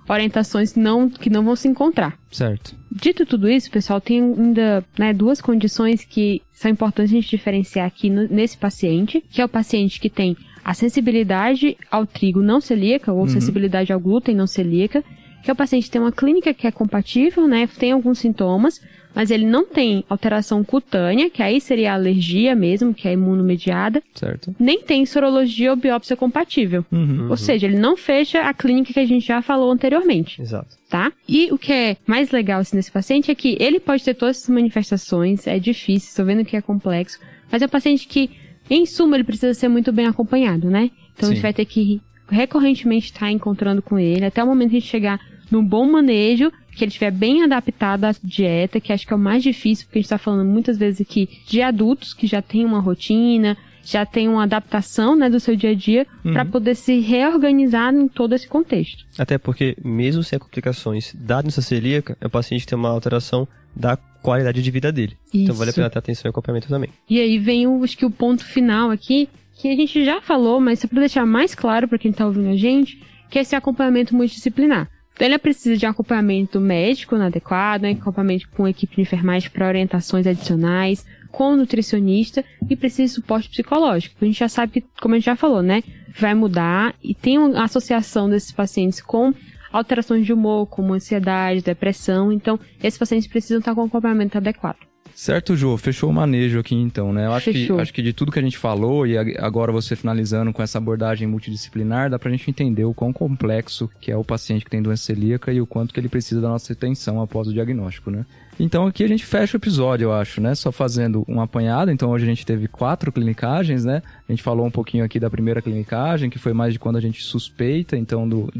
[SPEAKER 2] orientações que não vão se encontrar.
[SPEAKER 1] Certo.
[SPEAKER 2] Dito tudo isso, pessoal, tem ainda 2 condições que são importantes a gente diferenciar aqui nesse paciente, que é o paciente que tem a sensibilidade ao trigo não celíaca, ou sensibilidade ao glúten não celíaca, que é o paciente que tem uma clínica que é compatível, né, tem alguns sintomas, mas ele não tem alteração cutânea, que aí seria a alergia mesmo, que é imunomediada.
[SPEAKER 1] Certo.
[SPEAKER 2] Nem tem sorologia ou biópsia compatível. Ou seja, ele não fecha a clínica que a gente já falou anteriormente.
[SPEAKER 3] Exato.
[SPEAKER 2] Tá? E o que é mais legal assim, nesse paciente é que ele pode ter todas essas manifestações, é difícil, estou vendo que é complexo, mas é um paciente que, em suma, ele precisa ser muito bem acompanhado, né? Então a gente vai ter que recorrentemente estar encontrando com ele, até o momento que a gente chegar num bom manejo, que ele estiver bem adaptado à dieta, que acho que é o mais difícil, porque a gente está falando muitas vezes aqui de adultos que já têm uma rotina, já tem uma adaptação, né, do seu dia a dia, para poder se reorganizar em todo esse contexto.
[SPEAKER 3] Até porque, mesmo sem complicações da doença celíaca, é um paciente que tem uma alteração da qualidade de vida dele.
[SPEAKER 2] Isso.
[SPEAKER 3] Então vale a pena ter atenção e acompanhamento também.
[SPEAKER 2] E aí vem, acho que o ponto final aqui, que a gente já falou, mas só para deixar mais claro para quem está ouvindo a gente, que é esse acompanhamento multidisciplinar. Então, ele precisa de um acompanhamento médico adequado, acompanhamento com equipe de enfermagem para orientações adicionais, com nutricionista e precisa de suporte psicológico. A gente já sabe que, como a gente já falou, né, vai mudar e tem uma associação desses pacientes com alterações de humor, como ansiedade, depressão. Então, esses pacientes precisam estar com um acompanhamento adequado.
[SPEAKER 1] Certo, Jô, fechou o manejo aqui então, né? Eu acho que de tudo que a gente falou e agora você finalizando com essa abordagem multidisciplinar, dá pra gente entender o quão complexo que é o paciente que tem doença celíaca e o quanto que ele precisa da nossa atenção após o diagnóstico, né? Então aqui a gente fecha o episódio, eu acho, né? Só fazendo um apanhado. Então hoje a gente teve 4 clinicagens, né? A gente falou um pouquinho aqui da primeira clinicagem, que foi mais de quando a gente suspeita, então, do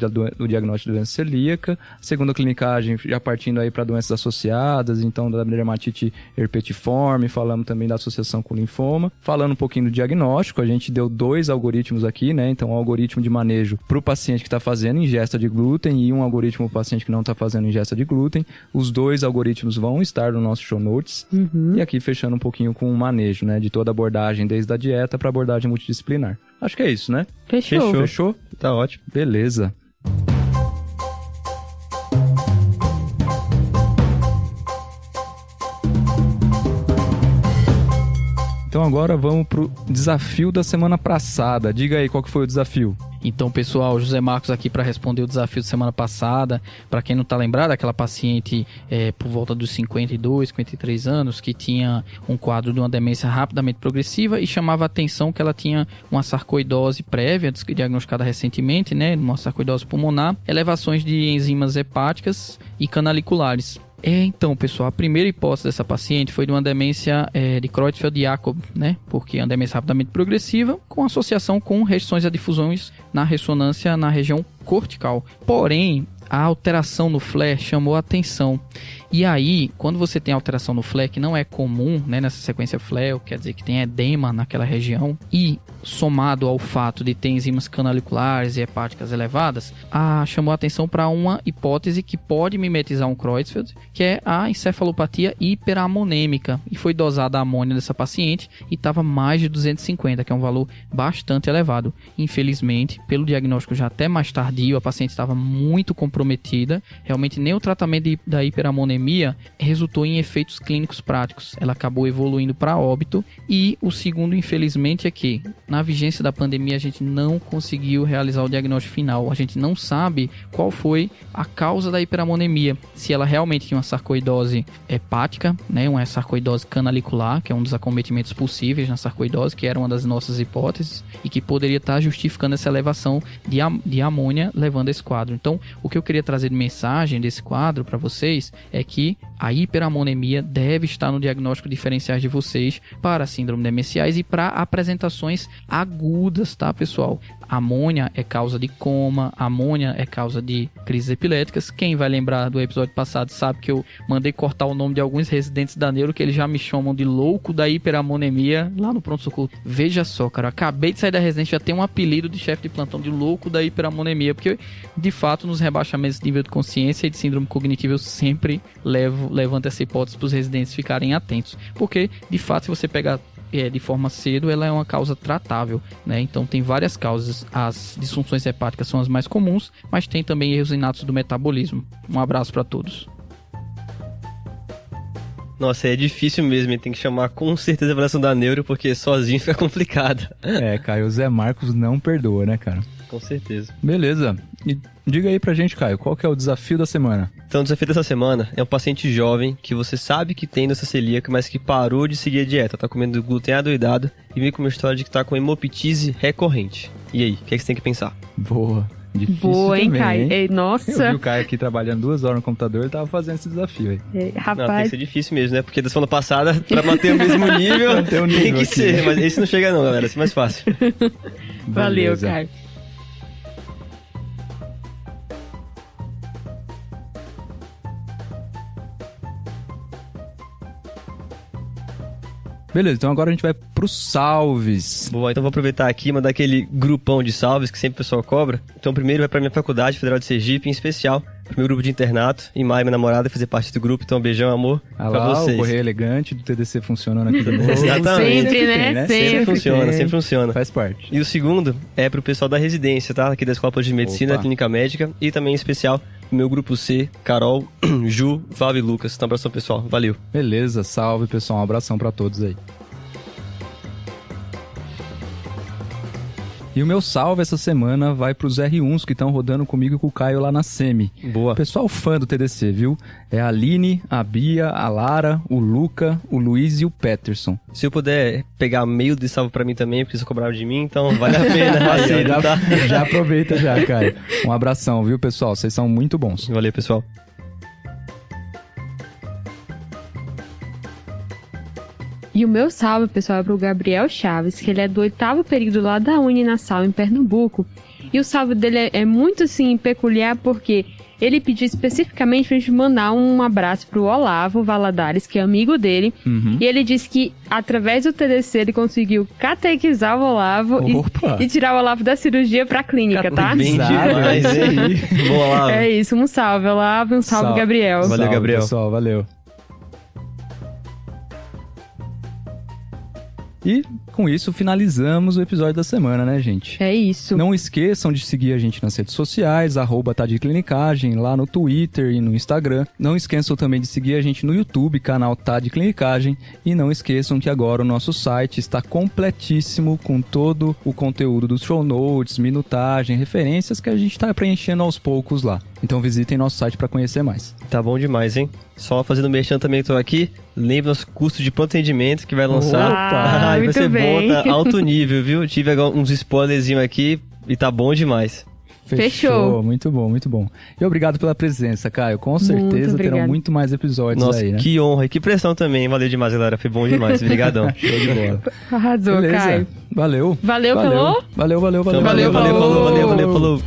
[SPEAKER 1] diagnóstico de doença celíaca. A segunda clinicagem, já partindo aí para doenças associadas, então da dermatite herpetiforme, falamos também da associação com linfoma. Falando um pouquinho do diagnóstico, a gente deu 2 algoritmos aqui, né? Então, um algoritmo de manejo para o paciente que está fazendo ingesta de glúten e um algoritmo para o paciente que não está fazendo ingesta de glúten. Os 2 algoritmos vão estar no nosso show notes. E aqui fechando um pouquinho com o manejo, né? De toda a abordagem, desde a dieta para a abordagem multidisciplinar. Acho que é isso, né?
[SPEAKER 2] Fechou.
[SPEAKER 3] Tá ótimo.
[SPEAKER 1] Beleza. Então agora vamos pro desafio da semana passada. Diga aí qual que foi o desafio.
[SPEAKER 4] Então, pessoal, José Marcos aqui para responder o desafio da semana passada. Para quem não está lembrado, aquela paciente por volta dos 52, 53 anos, que tinha um quadro de uma demência rapidamente progressiva e chamava a atenção que ela tinha uma sarcoidose prévia, diagnosticada recentemente, né, uma sarcoidose pulmonar, elevações de enzimas hepáticas e canaliculares. Então, pessoal, a primeira hipótese dessa paciente foi de uma demência de Creutzfeldt-Jakob, né? Porque é uma demência rapidamente progressiva com associação com restrições a difusões na ressonância na região cortical. Porém, a alteração no FLE chamou a atenção. E aí, quando você tem alteração no FLE, que não é comum, né, nessa sequência FLE, quer dizer que tem edema naquela região, e somado ao fato de ter enzimas canaliculares e hepáticas elevadas, chamou a atenção para uma hipótese que pode mimetizar um Creutzfeldt, que é a encefalopatia hiperamonêmica. E foi dosada a amônia dessa paciente e estava mais de 250, que é um valor bastante elevado. Infelizmente, pelo diagnóstico já até mais tardio, a paciente estava muito comprometida. Realmente nem o tratamento da hiperamonemia resultou em efeitos clínicos práticos. Ela acabou evoluindo para óbito. E o segundo, infelizmente, é que na vigência da pandemia a gente não conseguiu realizar o diagnóstico final. A gente não sabe qual foi a causa da hiperamonemia. Se ela realmente tinha uma sarcoidose hepática, né, uma sarcoidose canalicular, que é um dos acometimentos possíveis na sarcoidose, que era uma das nossas hipóteses, e que poderia estar justificando essa elevação de amônia levando a esse quadro. Então, o que eu queria trazer de mensagem desse quadro para vocês é que a hiperamonemia deve estar no diagnóstico diferenciais de vocês para síndrome demenciais e para apresentações agudas, tá, pessoal? Amônia é causa de coma, amônia é causa de crises epiléticas. Quem vai lembrar do episódio passado sabe que eu mandei cortar o nome de alguns residentes da neuro que eles já me chamam de louco da hiperamonemia lá no pronto-socorro. Veja só, cara, eu acabei de sair da residência, já tem um apelido de chefe de plantão de louco da hiperamonemia, porque de fato nos rebaixamentos de nível de consciência e de síndrome cognitiva eu sempre levanto essa hipótese para os residentes ficarem atentos, porque de fato se você pegar de forma cedo, ela é uma causa tratável, né? Então tem várias causas. As disfunções hepáticas são as mais comuns, mas tem também erros inatos do metabolismo. Um abraço para todos.
[SPEAKER 3] Nossa, é difícil mesmo, tem que chamar com certeza a avaliação da neuro, porque sozinho fica complicado.
[SPEAKER 1] Caio, o Zé Marcos não perdoa, né, cara?
[SPEAKER 3] Com certeza.
[SPEAKER 1] Beleza. E diga aí pra gente, Caio, qual que é o desafio da semana?
[SPEAKER 3] Então, o desafio dessa semana é um paciente jovem que você sabe que tem doença celíaca, mas que parou de seguir a dieta, tá comendo glúten adoidado e vem com uma história de que tá com hemoptise recorrente. E aí, o que é que você tem que pensar?
[SPEAKER 1] Boa. Difícil
[SPEAKER 2] boa, hein,
[SPEAKER 1] também,
[SPEAKER 2] Caio?
[SPEAKER 1] Hein?
[SPEAKER 2] Nossa.
[SPEAKER 1] Eu vi o Caio aqui trabalhando 2 horas no computador e tava fazendo esse desafio aí.
[SPEAKER 2] Rapaz.
[SPEAKER 3] Não, tem que ser difícil mesmo, né? Porque da semana passada, pra manter o mesmo nível, tem que
[SPEAKER 1] aqui,
[SPEAKER 3] ser. Mas esse não chega não, galera. Esse é mais fácil.
[SPEAKER 2] Valeu, Caio.
[SPEAKER 1] Beleza, então agora a gente vai pros salves.
[SPEAKER 3] Boa, então vou aproveitar aqui e mandar aquele grupão de salves que sempre o pessoal cobra. Então primeiro vai pra minha Faculdade Federal de Sergipe, em especial pro meu grupo de internato. E Maia, minha namorada, fazer parte do grupo. Então um beijão, amor, pra vocês.
[SPEAKER 1] O correio elegante do TDC funcionando aqui do novo.
[SPEAKER 3] Exatamente.
[SPEAKER 2] Sempre, né?
[SPEAKER 3] Sempre funciona.
[SPEAKER 1] Faz parte.
[SPEAKER 3] E o segundo é pro pessoal da residência, tá? Aqui da Escola de Medicina, da Clínica Médica. E também em especial pro meu grupo C, Carol, Ju, Fábio e Lucas. Então, abração, pessoal. Valeu.
[SPEAKER 1] Beleza, salve, pessoal. Um abração pra todos aí. E o meu salve essa semana vai pros R1s que estão rodando comigo e com o Caio lá na SEMI.
[SPEAKER 3] Boa.
[SPEAKER 1] Pessoal fã do TDC, viu? É a Aline, a Bia, a Lara, o Luca, o Luiz e o Peterson.
[SPEAKER 3] Se eu puder pegar meio de salve pra mim também, porque vocês cobraram de mim, então vale a pena.
[SPEAKER 1] Já aproveita já, Caio. Um abração, viu, pessoal? Vocês são muito bons.
[SPEAKER 3] Valeu, pessoal.
[SPEAKER 2] E o meu salve, pessoal, é pro Gabriel Chaves, que ele é do 8º período lá da Uninasal, em Pernambuco. E o salve dele é muito, assim, peculiar, porque ele pediu especificamente pra gente mandar um abraço pro Olavo Valadares, que é amigo dele. E ele disse que, através do TDC, ele conseguiu catequizar o Olavo e tirar o Olavo da cirurgia pra clínica, tá?
[SPEAKER 3] Bem demais, hein? Boa, Olavo.
[SPEAKER 2] É isso, um salve, Olavo, e um salve, Gabriel.
[SPEAKER 3] Valeu,
[SPEAKER 1] Salve,
[SPEAKER 3] Gabriel.
[SPEAKER 1] Pessoal, valeu. E com isso finalizamos o episódio da semana, né, gente?
[SPEAKER 2] É isso.
[SPEAKER 1] Não esqueçam de seguir a gente nas redes sociais, @tadclinicagem, lá no Twitter e no Instagram. Não esqueçam também de seguir a gente no YouTube, canal Tadclinicagem. E não esqueçam que agora o nosso site está completíssimo com todo o conteúdo dos show notes, minutagem, referências que a gente está preenchendo aos poucos lá. Então visitem nosso site para conhecer mais.
[SPEAKER 3] Tá bom demais, hein? Só fazendo merchan também que tô aqui. Lembre nosso curso de pronto atendimento que vai lançar.
[SPEAKER 2] Opa,
[SPEAKER 3] Vai ser
[SPEAKER 2] bem.
[SPEAKER 3] bom, tá alto nível, viu? Tive uns spoilerzinhos aqui e tá bom demais.
[SPEAKER 2] Fechou.
[SPEAKER 1] Muito bom, muito bom. E obrigado pela presença, Caio. Com certeza terão muito mais episódios.
[SPEAKER 3] Nossa,
[SPEAKER 1] aí, né?
[SPEAKER 3] que honra e que pressão também. Valeu demais, galera. Foi bom demais. Obrigadão.
[SPEAKER 1] Show de bola.
[SPEAKER 2] Arrasou,
[SPEAKER 1] Beleza.
[SPEAKER 2] Caio.
[SPEAKER 1] Valeu.
[SPEAKER 2] Valeu.
[SPEAKER 3] Então,
[SPEAKER 2] Falou?
[SPEAKER 3] valeu, falou.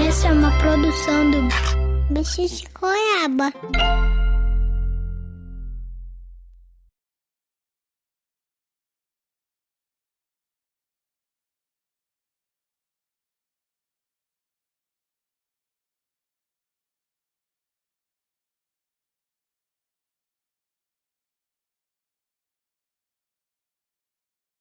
[SPEAKER 5] Essa é uma produção do Bicho de Goiaba.